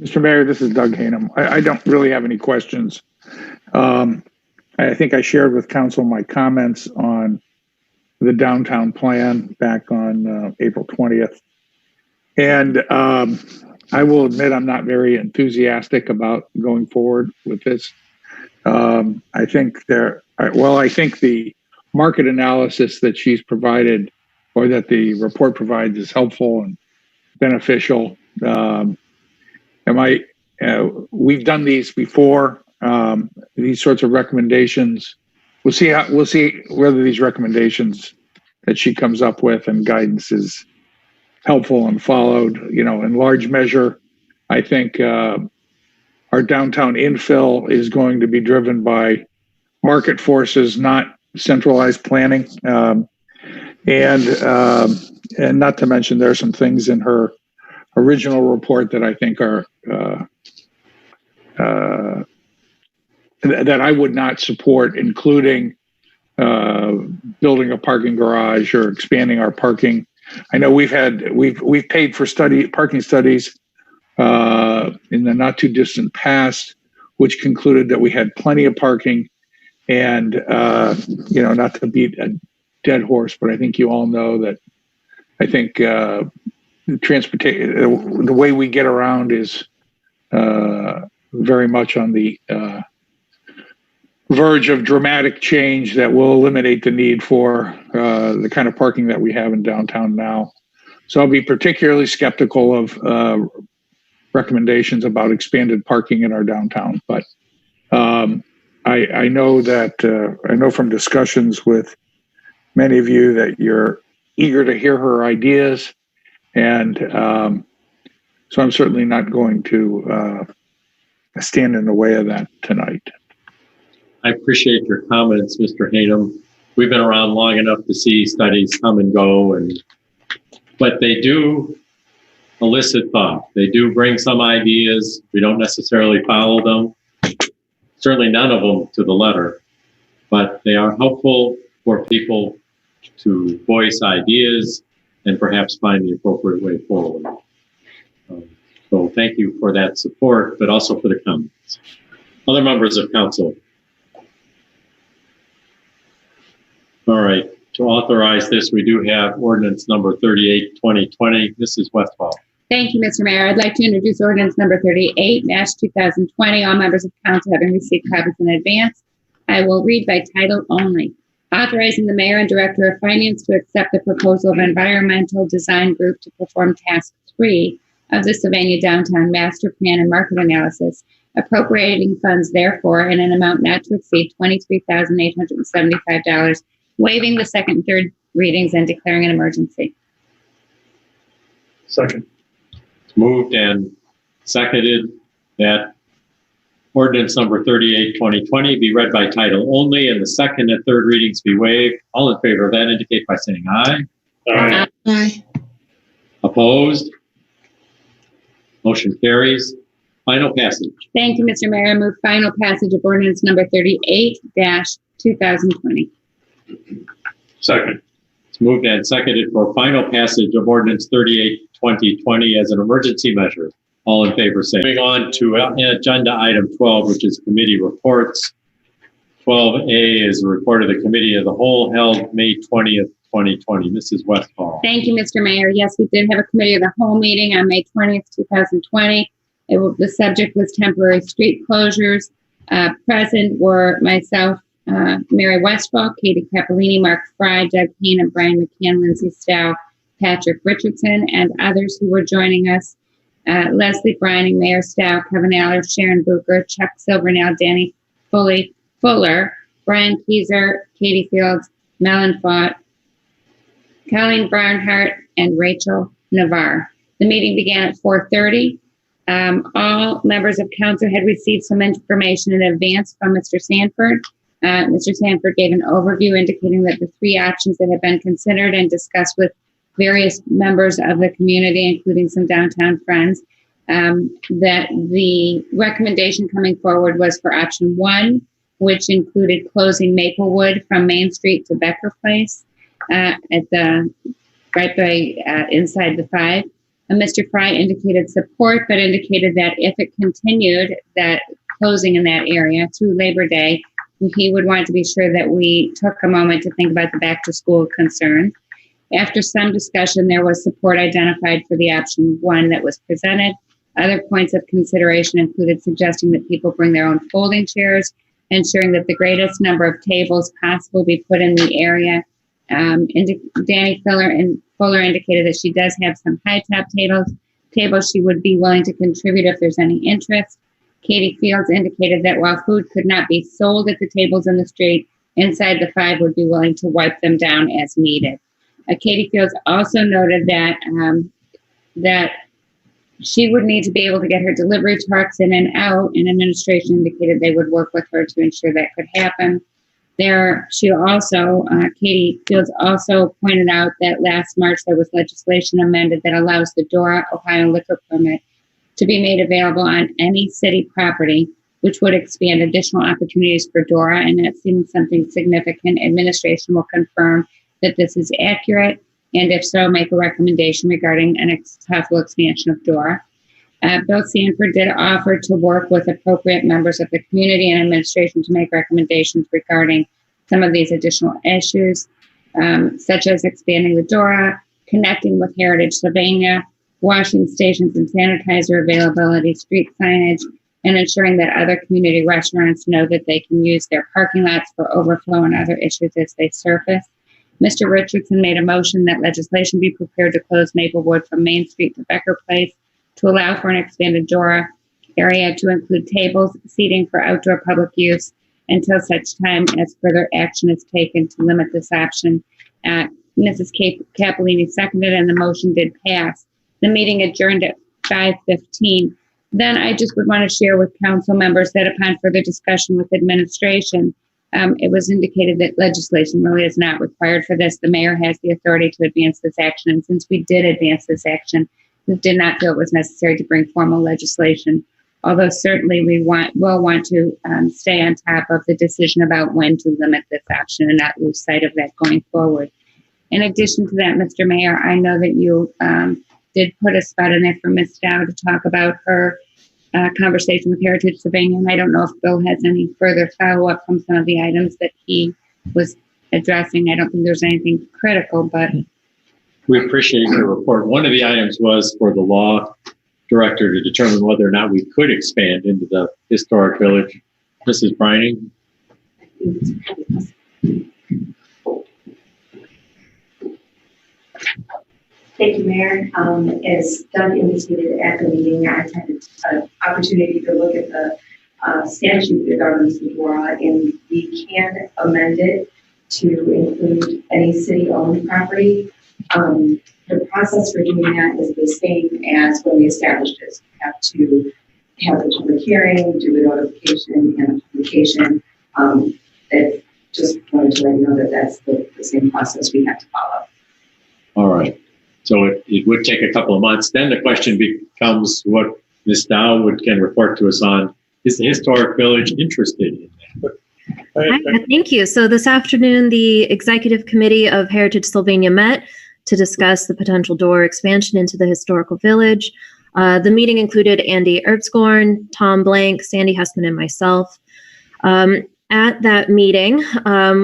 Mr. Mayor, this is Doug Hanum. I don't really have any questions. I think I shared with council my comments on the downtown plan back on April 20th. And I will admit I'm not very enthusiastic about going forward with this. I think the market analysis that she's provided or that the report provides is helpful and beneficial. We've done these before, these sorts of recommendations. We'll see whether these recommendations that she comes up with and guidance is helpful and followed. In large measure, I think our downtown infill is going to be driven by market forces, not centralized planning. And not to mention, there are some things in her original report that I think are that I would not support, including building a parking garage or expanding our parking. I know we've paid for parking studies in the not too distant past, which concluded that we had plenty of parking. And not to beat a dead horse, but I think you all know that I think transportation, the way we get around is very much on the verge of dramatic change that will eliminate the need for the kind of parking that we have in downtown now. So I'll be particularly skeptical of recommendations about expanded parking in our downtown. But I know from discussions with many of you that you're eager to hear her ideas. And so I'm certainly not going to stand in the way of that tonight. I appreciate your comments, Mr. Hanum. We've been around long enough to see studies come and go, but they do elicit thought. They do bring some ideas. We don't necessarily follow them. Certainly none of them to the letter, but they are helpful for people to voice ideas and perhaps find the appropriate way forward. So thank you for that support, but also for the comments. Other members of council. All right, to authorize this, we do have ordinance number 38, 2020. Mrs. Westfall. Thank you, Mr. Mayor. I'd like to introduce ordinance number 38-2020. All members of council having received copies in advance. I will read by title only. Authorizing the mayor and director of finance to accept the proposal of Environmental Design Group to perform task 3 of the Sylvania Downtown Master Plan and Market Analysis, appropriating funds therefore in an amount not to exceed $23,875, waiving the second and third readings and declaring an emergency. Second. It's moved and seconded that ordinance number 38-2020 be read by title only and the second and third readings be waived. All in favor of that indicate by saying aye. Aye. Aye. Opposed? Motion carries. Final passage. Thank you, Mr. Mayor. I move final passage of ordinance number 38-2020. Second. It's moved and seconded for final passage of ordinance 38-2020 as an emergency measure. All in favor say. Moving on to agenda item 12, which is committee reports. 12A is a report of the Committee of the Whole held May 20th, 2020. Mrs. Westfall. Thank you, Mr. Mayor. Yes, we did have a committee of the whole meeting on May 20th, 2020. The subject was temporary street closures. Present were myself, Mary Westfall, Katie Capolini, Mark Fry, Doug Payne, and Brian McCann, Lindsay Stow, Patrick Richardson, and others who were joining us. Leslie Brining, Mayor Stow, Kevin Aller, Sharon Bucher, Chuck Silvernail, Danny Fuller, Brian Keyser, Katie Fields, Mellon Fott, Colleen Barnhart, and Rachel Navarre. The meeting began at 4:30. All members of council had received some information in advance from Mr. Sanford. Mr. Sanford gave an overview indicating that the 3 options that had been considered and discussed with various members of the community, including some downtown friends, that the recommendation coming forward was for option 1, which included closing Maplewood from Main Street to Becker Place right by inside the 5. Mr. Fry indicated support, but indicated that if it continued, that closing in that area through Labor Day, he would want to be sure that we took a moment to think about the back to school concern. After some discussion, there was support identified for the option 1 that was presented. Other points of consideration included suggesting that people bring their own folding chairs, ensuring that the greatest number of tables possible be put in the area. Danny Fuller indicated that she does have some high top tables she would be willing to contribute if there's any interest. Katie Fields indicated that while food could not be sold at the tables in the street, inside the 5 would be willing to wipe them down as needed. Katie Fields also noted that she would need to be able to get her delivery trucks in and out, and administration indicated they would work with her to ensure that could happen. Katie Fields also pointed out that last March there was legislation amended that allows the DORA Ohio liquor permit to be made available on any city property, which would expand additional opportunities for DORA, and that seems something significant. Administration will confirm that this is accurate, and if so, make a recommendation regarding an possible expansion of DORA. Bill Sanford did offer to work with appropriate members of the community and administration to make recommendations regarding some of these additional issues, such as expanding the DORA, connecting with Heritage Sylvania, washing stations and sanitizer availability, street signage, and ensuring that other community restaurants know that they can use their parking lots for overflow and other issues as they surface. Mr. Richardson made a motion that legislation be prepared to close Maplewood from Main Street to Becker Place to allow for an expanded DORA area to include tables, seating for outdoor public use until such time as further action is taken to limit this option. Mrs. Capolini seconded and the motion did pass. The meeting adjourned at 5:15. Then I just would want to share with council members that upon further discussion with administration, it was indicated that legislation really is not required for this. The mayor has the authority to advance this action. And since we did advance this action, we did not feel it was necessary to bring formal legislation. Although certainly we will want to stay on top of the decision about when to limit this option and not lose sight of that going forward. In addition to that, Mr. Mayor, I know that you did put a spot in there for Ms. Dow to talk about her conversation with Heritage Sylvania, and I don't know if Bill has any further follow-up from some of the items that he was addressing. I don't think there's anything critical, but We appreciate your report. One of the items was for the law director to determine whether or not we could expand into the historic village. Mrs. Brining? Thank you, Mayor. As Doug indicated at the meeting, I had an opportunity to look at the statute that governs the DORA, and we can amend it to include any city-owned property. The process for doing that is the same as when we established it. We have to have a public hearing, do a notification, and a publication. That just wanted to let you know that that's the same process we have to follow. All right. So it would take a couple of months. Then the question becomes what Ms. Dow can report to us on. Is the historic village interested in that? Hi, thank you. So this afternoon, the Executive Committee of Heritage Sylvania met to discuss the potential DORA expansion into the historical village. The meeting included Andy Erbsgorn, Tom Blank, Sandy Hessman, and myself. At that meeting,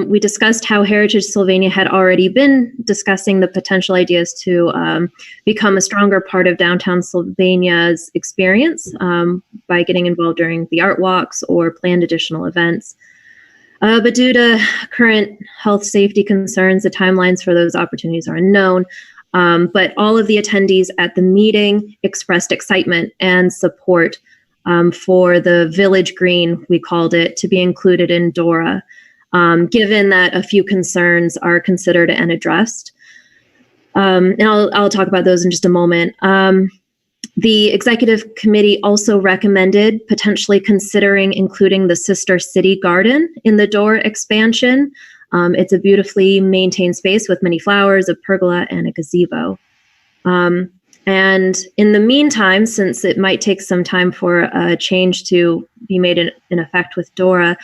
we discussed how Heritage Sylvania had already been discussing the potential ideas to become a stronger part of downtown Sylvania's experience by getting involved during the art walks or planned additional events. But due to current health safety concerns, the timelines for those opportunities are unknown. But all of the attendees at the meeting expressed excitement and support for the Village Green, we called it, to be included in DORA, given that a few concerns are considered and addressed. And I'll talk about those in just a moment. The Executive Committee also recommended potentially considering including the Sister City Garden in the DORA expansion. It's a beautifully maintained space with many flowers, a pergola, and a gazebo. And in the meantime, since it might take some time for a change to be made in effect with DORA,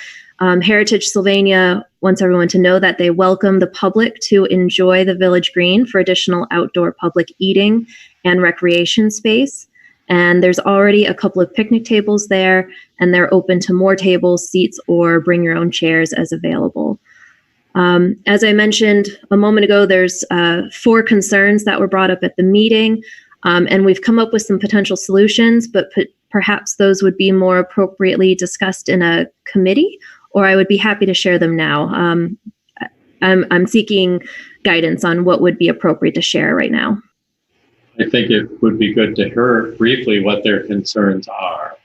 Heritage Sylvania wants everyone to know that they welcome the public to enjoy the Village Green for additional outdoor public eating and recreation space. And there's already a couple of picnic tables there, and they're open to more tables, seats, or bring your own chairs as available. As I mentioned a moment ago, there's 4 concerns that were brought up at the meeting. And we've come up with some potential solutions, but perhaps those would be more appropriately discussed in a committee, or I would be happy to share them now. I'm seeking guidance on what would be appropriate to share right now. I think it would be good to hear briefly what their concerns are,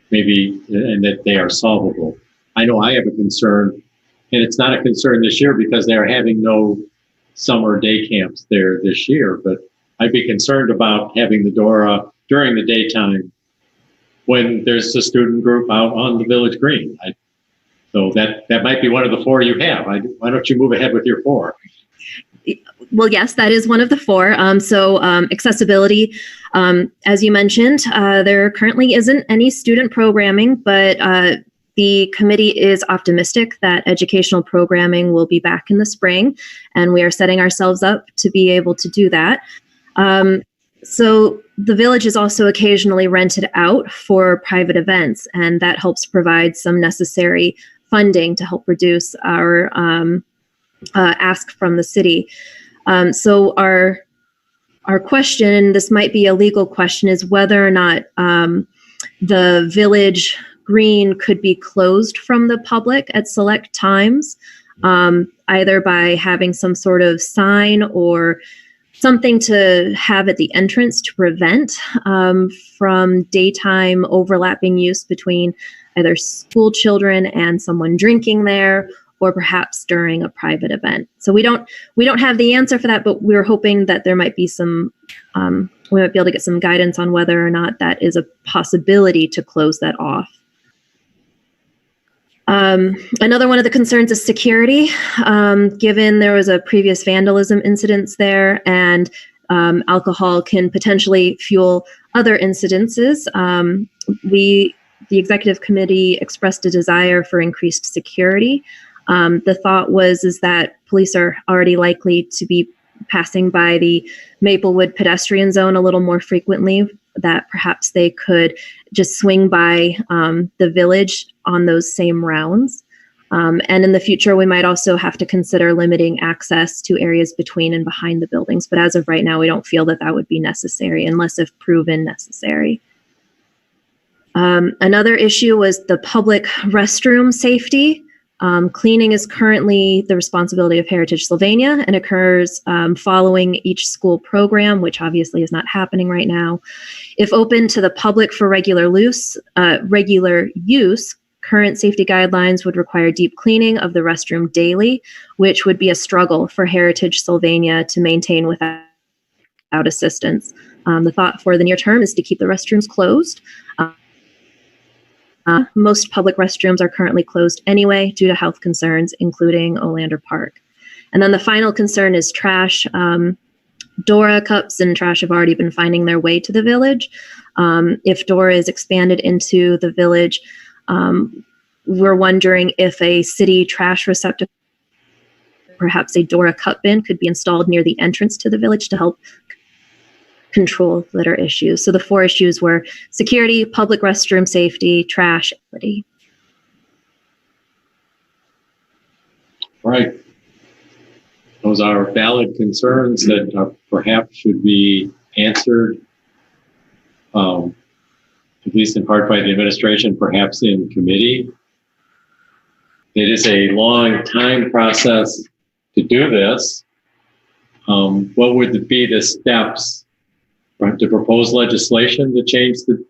maybe, and that they are solvable. I know I have a concern, and it's not a concern this year because they're having no summer day camps there this year, but I'd be concerned about having the DORA during the daytime when there's a student group out on the Village Green. So that might be one of the 4 you have. Why don't you move ahead with your 4? Well, yes, that is one of the 4. Accessibility, as you mentioned, there currently isn't any student programming, but the committee is optimistic that educational programming will be back in the spring, and we are setting ourselves up to be able to do that. So the village is also occasionally rented out for private events, and that helps provide some necessary funding to help reduce our ask from the city. So our question, and this might be a legal question, is whether or not the Village Green could be closed from the public at select times, either by having some sort of sign or something to have at the entrance to prevent from daytime overlapping use between either school children and someone drinking there, or perhaps during a private event. So we don't have the answer for that, but we're hoping that there might be some, we might be able to get some guidance on whether or not that is a possibility to close that off. Another one of the concerns is security. Given there was a previous vandalism incidents there, and alcohol can potentially fuel other incidences, the executive committee expressed a desire for increased security. The thought is that police are already likely to be passing by the Maplewood pedestrian zone a little more frequently, that perhaps they could just swing by the village on those same rounds. And in the future, we might also have to consider limiting access to areas between and behind the buildings. But as of right now, we don't feel that that would be necessary unless if proven necessary. Another issue was the public restroom safety. Cleaning is currently the responsibility of Heritage Sylvania and occurs following each school program, which obviously is not happening right now. If open to the public for regular use, current safety guidelines would require deep cleaning of the restroom daily, which would be a struggle for Heritage Sylvania to maintain without assistance. The thought for the near term is to keep the restrooms closed. Most public restrooms are currently closed anyway due to health concerns, including Olander Park. And then the final concern is trash. DORA cups and trash have already been finding their way to the village. If DORA is expanded into the village, we're wondering if a city trash receptacle, perhaps a DORA cup bin, could be installed near the entrance to the village to help control litter issues. So the 4 issues were security, public restroom safety, trash, equity. Right. Those are valid concerns that perhaps should be answered, at least in part by the administration, perhaps in committee. It is a long time process to do this. What would be the steps to propose legislation to change the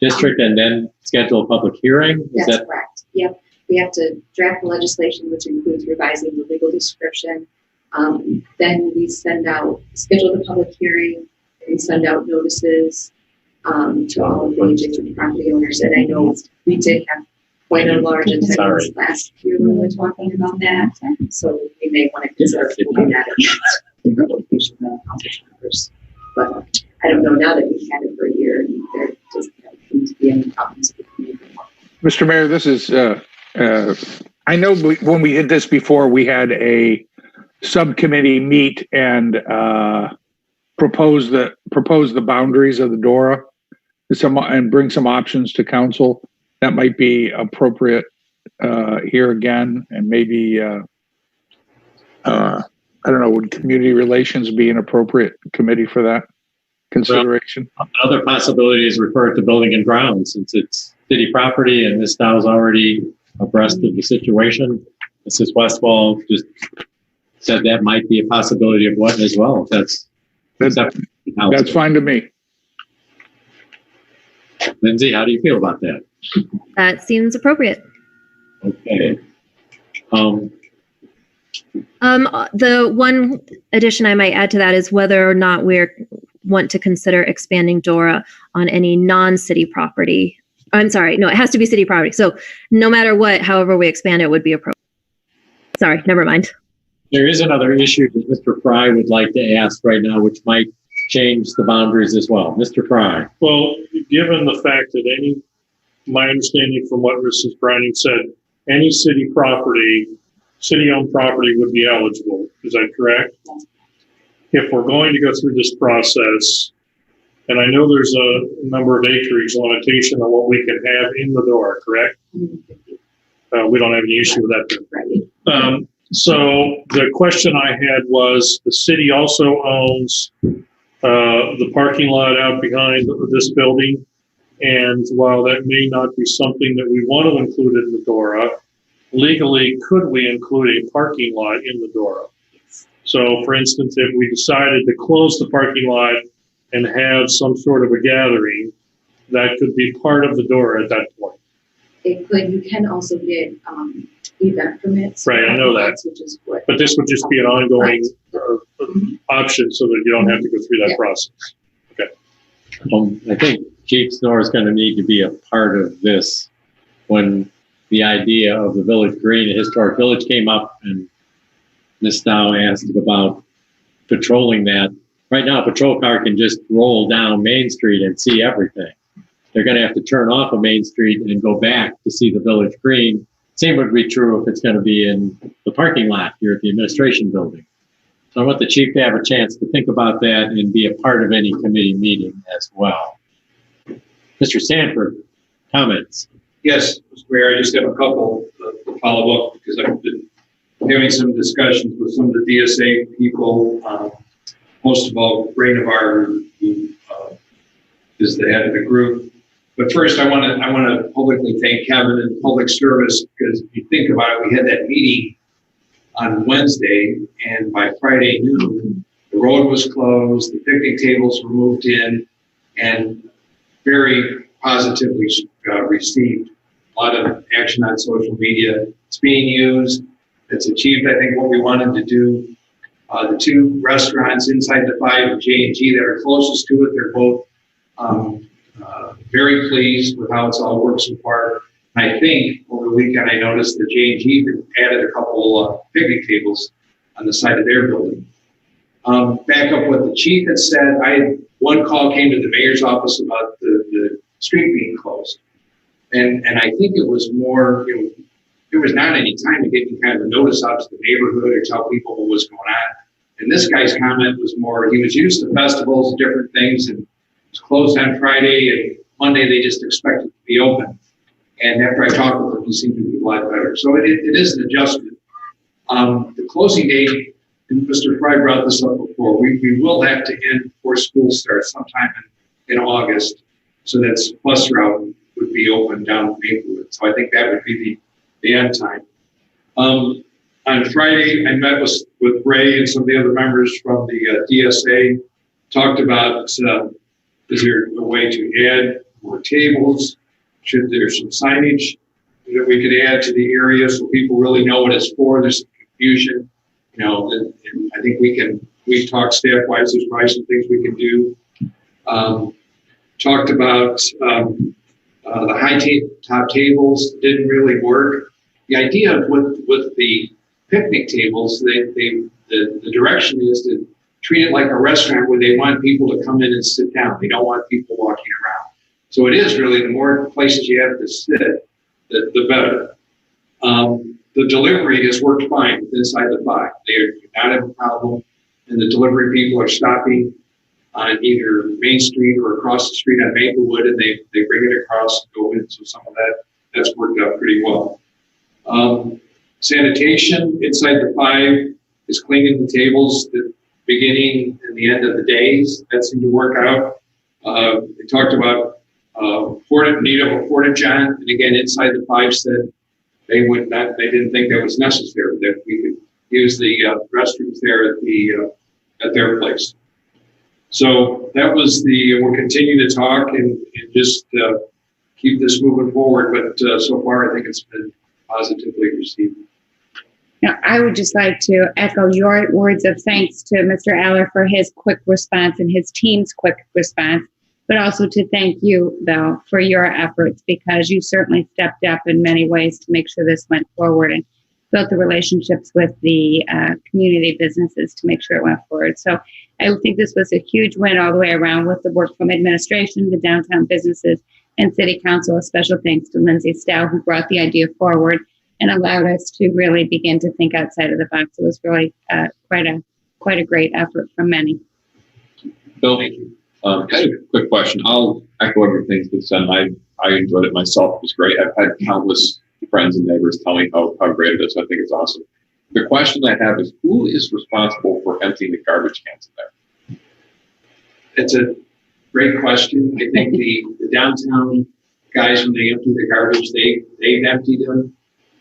district and then schedule a public hearing? That's correct. Yep. We have to draft the legislation, which includes revising the legal description. Then we schedule the public hearing, and send out notices to all of the adjacent property owners. And I know we did have quite a large attendance last year when we were talking about that. So we may want to consider doing that in relocation of council members. But I don't know, now that we've had it for a year, there doesn't seem to be any problems with it. Mr. Mayor, this is, I know when we did this before, we had a subcommittee meet and propose the boundaries of the DORA and bring some options to council. That might be appropriate here again, and maybe, I don't know, would community relations be an appropriate committee for that consideration? Well, another possibility is refer to building and grounds, since it's city property and Ms. Dow's already abreast of the situation. Mrs. Westfall just said that might be a possibility of what as well. That's fine to me. Lindsay, how do you feel about that? That seems appropriate. Okay. The one addition I might add to that is whether or not we want to consider expanding DORA on any non-city property. I'm sorry, no, it has to be city property. So no matter what, however we expand it would be appropriate. Sorry, never mind. There is another issue that Mr. Fry would like to ask right now, which might change the boundaries as well. Mr. Fry. Well, given the fact that my understanding from what Mrs. Brining said, any city property, city-owned property would be eligible. Is that correct? If we're going to go through this process, and I know there's a number of acreage limitation on what we can have in the DORA, correct? We don't have any issue with that. So the question I had was, the city also owns the parking lot out behind this building. And while that may not be something that we want to include in the DORA, legally, could we include a parking lot in the DORA? So, for instance, if we decided to close the parking lot and have some sort of a gathering, that could be part of the DORA at that point. It could. You can also get event permits. Right, I know that. But this would just be an ongoing option so that you don't have to go through that process. Okay. I think Chief Snorer is going to need to be a part of this when the idea of the Village Green, the historic village, came up, and Ms. Dow asked about patrolling that. Right now, a patrol car can just roll down Main Street and see everything. They're going to have to turn off of Main Street and go back to see the Village Green. Same would be true if it's going to be in the parking lot here at the administration building. So I want the chief to have a chance to think about that and be a part of any committee meeting as well. Mr. Sanford, comments? Yes, Mr. Mayor, I just have a couple. The follow up because I've been having some discussions with some of the DSA people, most of all Ray Navarre, who is the head of the group. But first, I want to publicly thank Kevin and Public Service, because if you think about it, we had that meeting on Wednesday, and by Friday noon, the road was closed, the picnic tables were moved in, and very positively received. A lot of action on social media. It's being used. It's achieved, I think, what we wanted to do. The two restaurants inside the 5 and J&G that are closest to it, they're both very pleased with how it's all worked so far. I think over the weekend I noticed that J&G added a couple picnic tables on the side of their building. Back up what the chief had said, one call came to the mayor's office about the street being closed. And I think it was more, there was not any time to get kind of a notice out to the neighborhood or tell people what was going on. And this guy's comment was more, he was used to festivals and different things, and it was closed on Friday, and Monday they just expected to be open. And after I talked with him, he seemed to be a lot better. So it is an adjustment. The closing date, and Mr. Fry brought this up before, we will have to end before school starts sometime in August, so that bus route would be open down Maplewood. So I think that would be the end time. On Friday, I met with Ray and some of the other members from the DSA, talked about is there a way to add more tables? Should there some signage that we could add to the area so people really know what it's for? There's some confusion, and I think we talked staff-wise, there's probably some things we can do. Talked about the high top tables didn't really work. The idea with the picnic tables, the direction is to treat it like a restaurant where they want people to come in and sit down. They don't want people walking around. So it is really, the more places you have to sit, the better. The delivery has worked fine inside the 5. They do not have a problem, and the delivery people are stopping on either Main Street or across the street on Maplewood, and they bring it across and go in. So some of that's worked out pretty well. Sanitation inside the 5 is cleaning the tables the beginning and the end of the days. That seemed to work out. They talked about need of a porta-john, and again, inside the 5 said they didn't think that was necessary, that we could use the restrooms there at their place. So that was we'll continue to talk and just keep this moving forward, but so far I think it's been positively received. Now, I would just like to echo your words of thanks to Mr. Aller for his quick response and his team's quick response, but also to thank you, Bill, for your efforts, because you certainly stepped up in many ways to make sure this went forward and built the relationships with the community businesses to make sure it went forward. So I think this was a huge win all the way around with the work from administration, the downtown businesses, and city council. A special thanks to Lindsay Stow, who brought the idea forward and allowed us to really begin to think outside of the box. It was really quite a great effort from many. Bill, I had a quick question. I'll echo everything that's said. I enjoyed it myself. It was great. I've had countless friends and neighbors tell me how great it is. I think it's awesome. The question I have is, who is responsible for emptying the garbage cans in there? It's a great question. I think the downtown guys, when they empty the garbage, they've emptied them.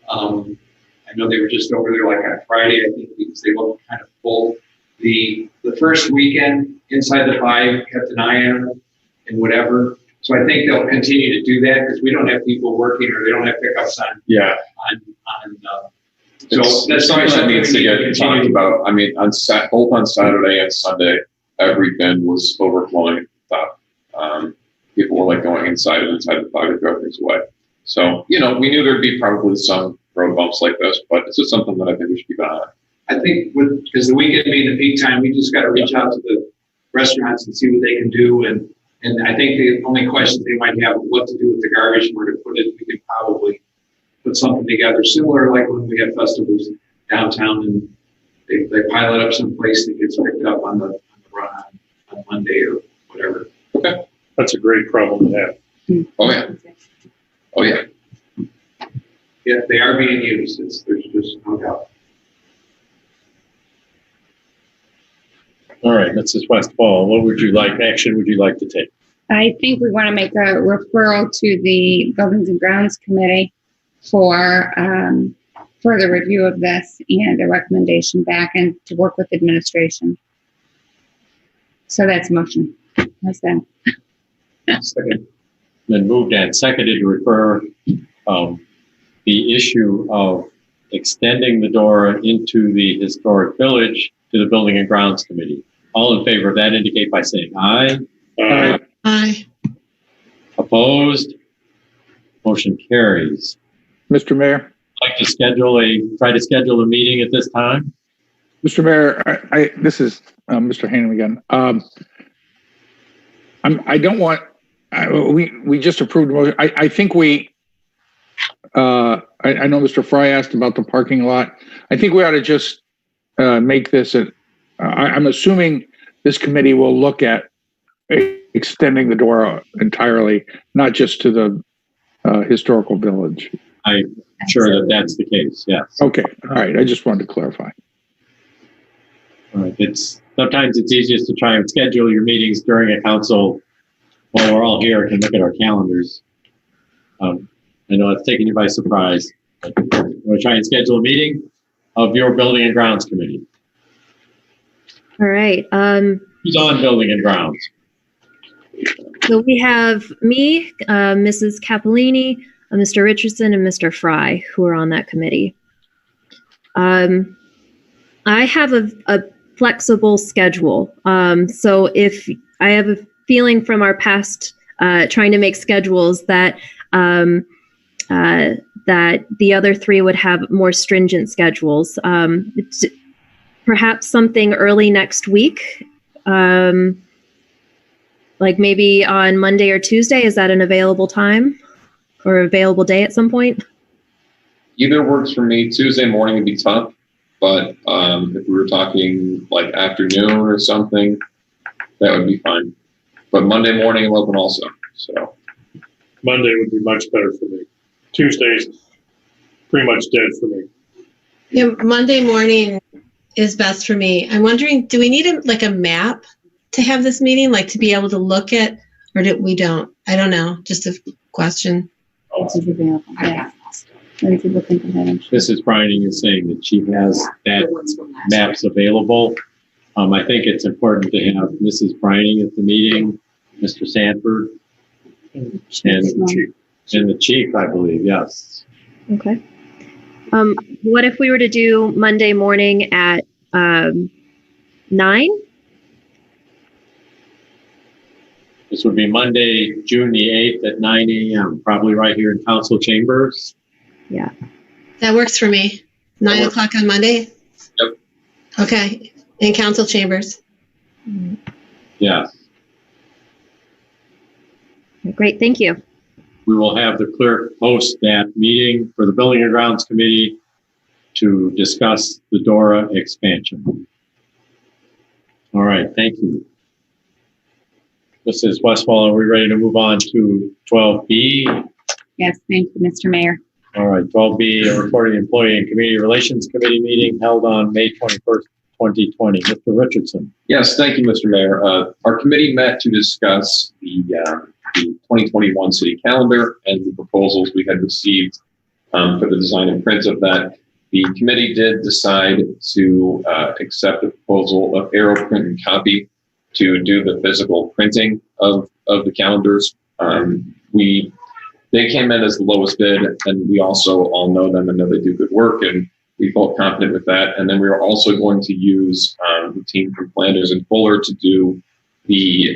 I know they were just over there like on Friday, I think, because they looked kind of full. The first weekend inside the 5 kept an eye on them and whatever. So I think they'll continue to do that because we don't have people working or they don't have pickups on. Yeah. So that's something that needs to get talked about. I mean, both on Saturday and Sunday, every bin was overflowing at the top. People were like going inside the 5 to throw things away. So, we knew there'd be probably some road bumps like this, but it's just something that I think we should keep an eye on. I think because the weekend being the peak time, we just got to reach out to the restaurants and see what they can do. And I think the only questions they might have what to do with the garbage and where to put it, we could probably put something together similar like when we have festivals downtown and they pile it up someplace that gets picked up on the run on Monday or whatever. Okay. That's a great problem to have. Oh, yeah. Oh, yeah. Yeah, they are being used. There's just no doubt. All right, Mrs. Westfall, action would you like to take? I think we want to make a referral to the Buildings and Grounds Committee for further review of this and a recommendation back and to work with administration. So that's a motion. How's that? Second. Then moved and seconded to refer the issue of extending the DORA into the historic village to the Building and Grounds Committee. All in favor of that indicate by saying aye. Aye. Aye. Opposed? Motion carries. Mr. Mayor, Like to try to schedule a meeting at this time? Mr. Mayor, this is Mr. Hannon again. I don't want, we just approved the motion. I think I know Mr. Fry asked about the parking lot. I think we ought to just make this, I'm assuming this committee will look at extending the DORA entirely, not just to the historical village. I'm sure that that's the case, yes. Okay, all right. I just wanted to clarify. All right. Sometimes it's easiest to try and schedule your meetings during a council while we're all here and can look at our calendars. I know it's taken you by surprise. We'll try and schedule a meeting of your Building and Grounds Committee. All right. Who's on Building and Grounds? So we have me, Mrs. Capolini, Mr. Richardson, and Mr. Fry, who are on that committee. I have a flexible schedule. So if I have a feeling from our past trying to make schedules that that the other three would have more stringent schedules. Perhaps something early next week, like maybe on Monday or Tuesday. Is that an available time or available day at some point? Either works for me. Tuesday morning would be tough, but if we were talking like afternoon or something, that would be fine. But Monday morning I'm open also. So Monday would be much better for me. Tuesday's pretty much dead for me. Yeah, Monday morning is best for me. I'm wondering, do we need a map to have this meeting, like to be able to look at, or we don't? I don't know. Just a question. Mrs. Brining is saying that she has that maps available. I think it's important to have Mrs. Brining at the meeting, Mr. Sanford, and the chief, I believe, yes. Okay. What if we were to do Monday morning at 9? This would be Monday, June the 8th at 9 a.m., probably right here in council chambers. Yeah. That works for me. 9 o'clock on Monday? Yep. Okay. In council chambers. Yes. Great. Thank you. We will have the clerk post that meeting for the Building and Grounds Committee to discuss the DORA expansion. All right, thank you. Mrs. Westfall, are we ready to move on to 12B? Yes, thank you, Mr. Mayor. All right, 12B, a reporting Employee and Community Relations Committee meeting held on May 21st, 2020. Mr. Richardson. yes, thank you, Mr. Mayor. Our committee met to discuss the 2021 city calendar and the proposals we had received for the design and print of that. The committee did decide to accept the proposal of Aero Print and Copy to do the physical printing of the calendars. They came in as the lowest bid, and we also all know them and know they do good work, and we felt confident with that. And then we were also going to use the team from Flanders and Fuller to do the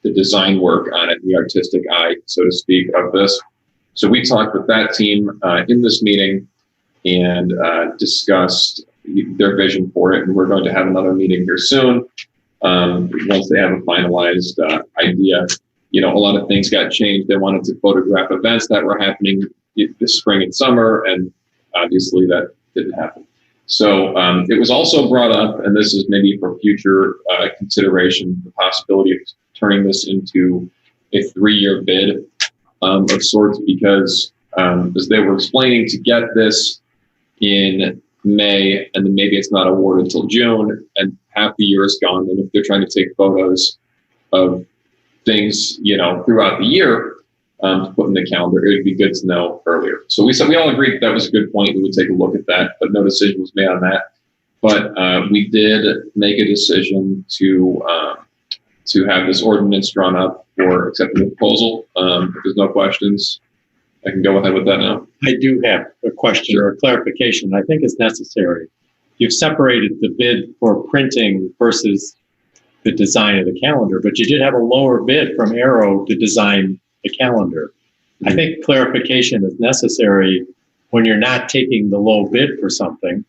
design work on it, the artistic eye, so to speak, of this. So we talked with that team in this meeting and discussed their vision for it. And we're going to have another meeting here soon once they have a finalized idea. You know, a lot of things got changed. They wanted to photograph events that were happening this spring and summer, and obviously that didn't happen. So it was also brought up, and this is maybe for future consideration, the possibility of turning this into a 3-year bid of sorts, because as they were explaining, to get this in May, and then maybe it's not awarded until June, and half the year is gone. And if they're trying to take photos of things, throughout the year, to put in the calendar, it would be good to know earlier. So we all agreed that was a good point. We would take a look at that, but no decision was made on that. But we did make a decision to have this ordinance drawn up for accepting the proposal. If there's no questions, I can go ahead with that now. I do have a question or a clarification I think is necessary. You've separated the bid for printing versus the design of the calendar, but you did have a lower bid from Arrow to design the calendar. I think clarification is necessary when you're not taking the low bid for something.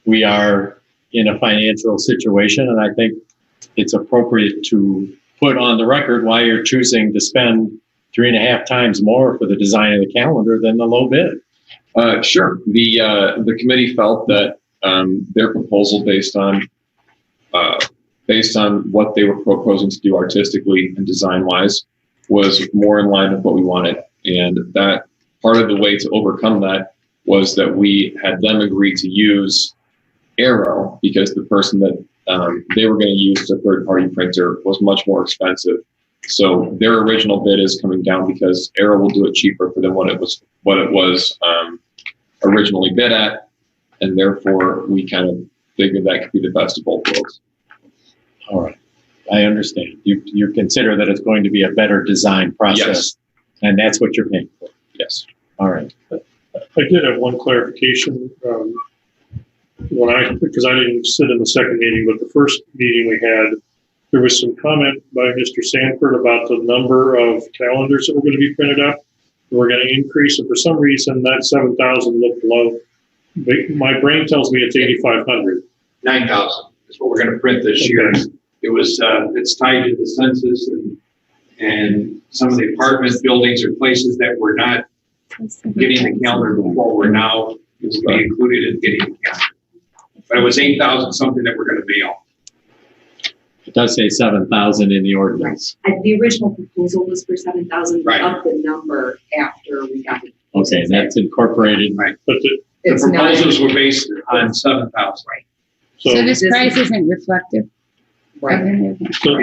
We are in a financial situation, and I think it's appropriate to put on the record why you're choosing to spend 3.5 times more for the design of the calendar than the low bid. Sure. The committee felt that their proposal, based on what they were proposing to do artistically and design-wise, was more in line with what we wanted. And that part of the way to overcome that was that we had them agree to use Arrow, because the person that they were going to use, a third-party printer, was much more expensive. So their original bid is coming down because Arrow will do it cheaper for them what it was originally bid at, and therefore we kind of figured that could be the best of both worlds. All right, I understand. You consider that it's going to be a better design process, yes, and that's what you're paying for. Yes. All right. I did have one clarification. Because I didn't sit in the second meeting, but the first meeting we had, there was some comment by Mr. Sanford about the number of calendars that were going to be printed up. We're going to increase it. For some reason, that 7,000 looked low. My brain tells me it's 8,500. 9,000 is what we're going to print this year. It was, it's tied to the census, and some of the apartment buildings or places that were not getting the calendar before were now going to be included in getting the calendar. But it was 8,000 something that we're going to mail. It does say 7,000 in the ordinance. Right. The original proposal was for 7,000. Right. Up the number after we got it. Okay, that's incorporated. Right. But the proposals were based on 7,000. Right. So this price isn't reflective. Right. So,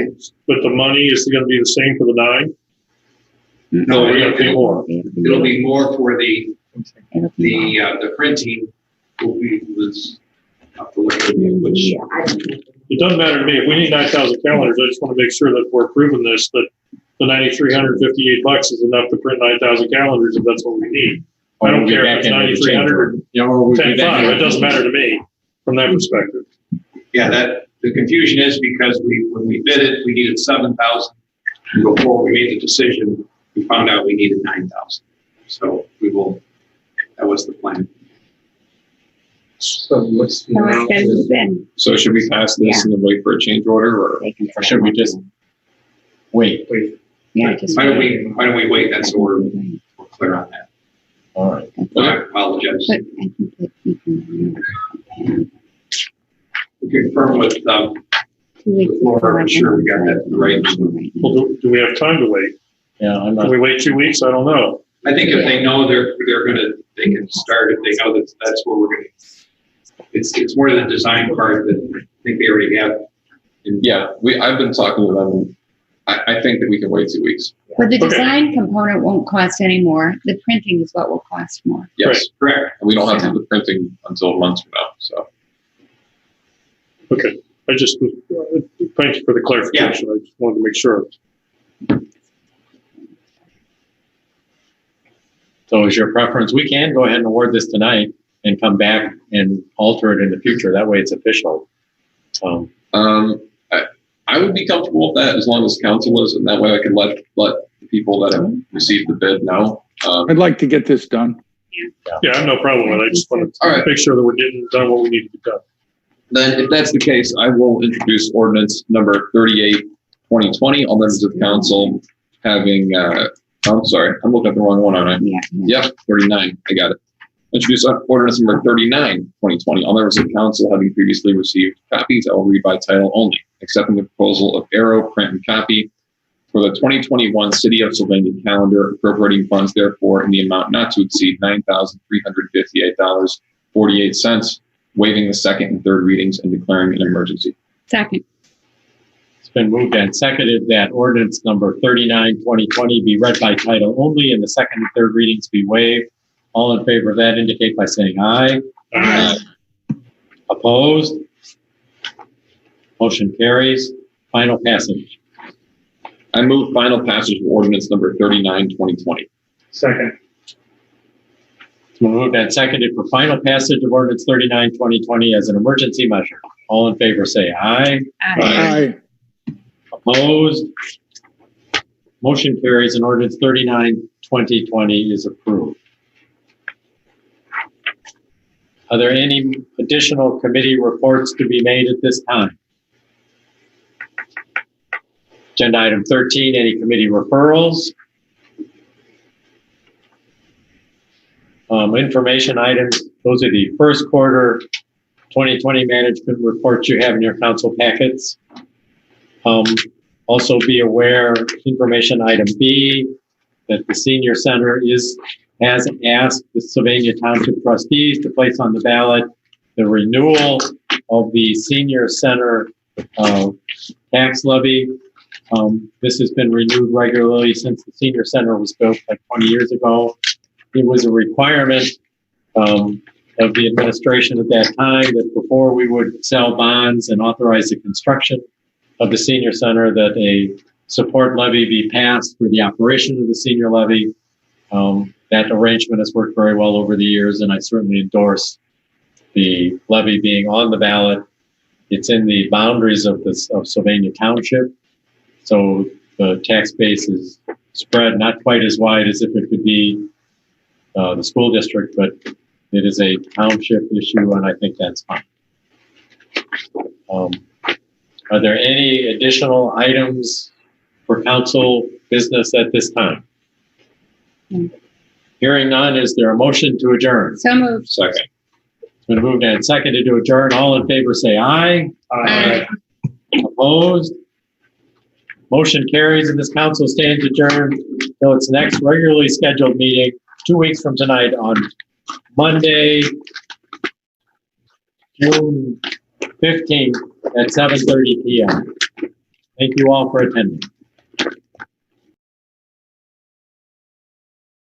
but the money is going to be the same for the 9? No, we're going to pay more. It'll be more for the printing. Was which it doesn't matter to me. If we need 9,000 calendars, I just want to make sure that we're proving this, that the $9,358 is enough to print 9,000 calendars if that's what we need. I don't care if it's 9,300 or 10,500. It doesn't matter to me from that perspective. Yeah, that the confusion is because when we bid it, we needed 7,000. Before we made the decision, we found out we needed 9,000. So that was the plan. So what's the amount? So should we pass this and then wait for a change order, or should we just wait? Yeah. Why don't we wait? That's so we're clear on that. All right. I apologize. Confirm with Laura. I'm sure we got that right. Well, do we have time to wait? Yeah, I'm Can not. we wait 2 weeks? I don't know. I think if they know they can start. If they know that's where we're going to. It's more the design part that I think they already have. And yeah, I've been talking to them. I think that we can wait 2 weeks. But the design component won't cost any more. The printing is what will cost more. Yes, correct. And we don't have to do the printing until months from now. So. Okay. I just thank you for the clarification. I just wanted to make sure. So is your preference? We can go ahead and award this tonight and come back and alter it in the future. That way it's official. I would be comfortable with that as long as council is, and that way I can let the people that have received the bid know. I'd like to get this done. Yeah, I have no problem with it. I just want to make sure that we're getting done what we need to be done. Then if that's the case, I will introduce ordinance number 38, 2020. All members of council having, I'm sorry, I'm looking at the wrong one, aren't I? Yeah. Yep, 39, I got it. Introduce ordinance number 39, 2020. All members of council having previously received copies, I will read by title only. Accepting the proposal of Arrow Print and Copy for the 2021 City of Sylvania calendar, appropriating funds therefore in the amount not to exceed $9,358.48, waiving the second and third readings and declaring an emergency. Second. It's been moved and seconded that ordinance number 39, 2020 be read by title only and the second and third readings be waived. All in favor of that indicate by saying aye. Aye. Opposed? Motion carries. Final passage. I move final passage of ordinance number 39, 2020. Second. It's been moved and seconded for final passage of ordinance 39, 2020 as an emergency measure. All in favor say aye. Aye. Opposed? Motion carries and ordinance 39, 2020 is approved. Are there any additional committee reports to be made at this time? Agenda item 13, any committee referrals? Information items, those are the first quarter 2020 management reports you have in your council packets. Also be aware, information item B, that the senior center has asked the Sylvania Township trustees to place on the ballot the renewal of the senior center tax levy. This has been renewed regularly since the senior center was built like 20 years ago. It was a requirement of the administration at that time that before we would sell bonds and authorize the construction of the senior center, that a support levy be passed for the operation of the senior levy. That arrangement has worked very well over the years, and I certainly endorse the levy being on the ballot. It's in the boundaries of Sylvania Township, so the tax base is spread not quite as wide as if it could be the school district, but it is a township issue, and I think that's fine. Are there any additional items for council business at this time? Hearing none, is there a motion to adjourn? So moved. Second. It's been moved and seconded to adjourn. All in favor say aye. Aye. Opposed? Motion carries and this council stands adjourned till its next regularly scheduled meeting 2 weeks from tonight on Monday, June 15th at 7:30 p.m. Thank you all for attending.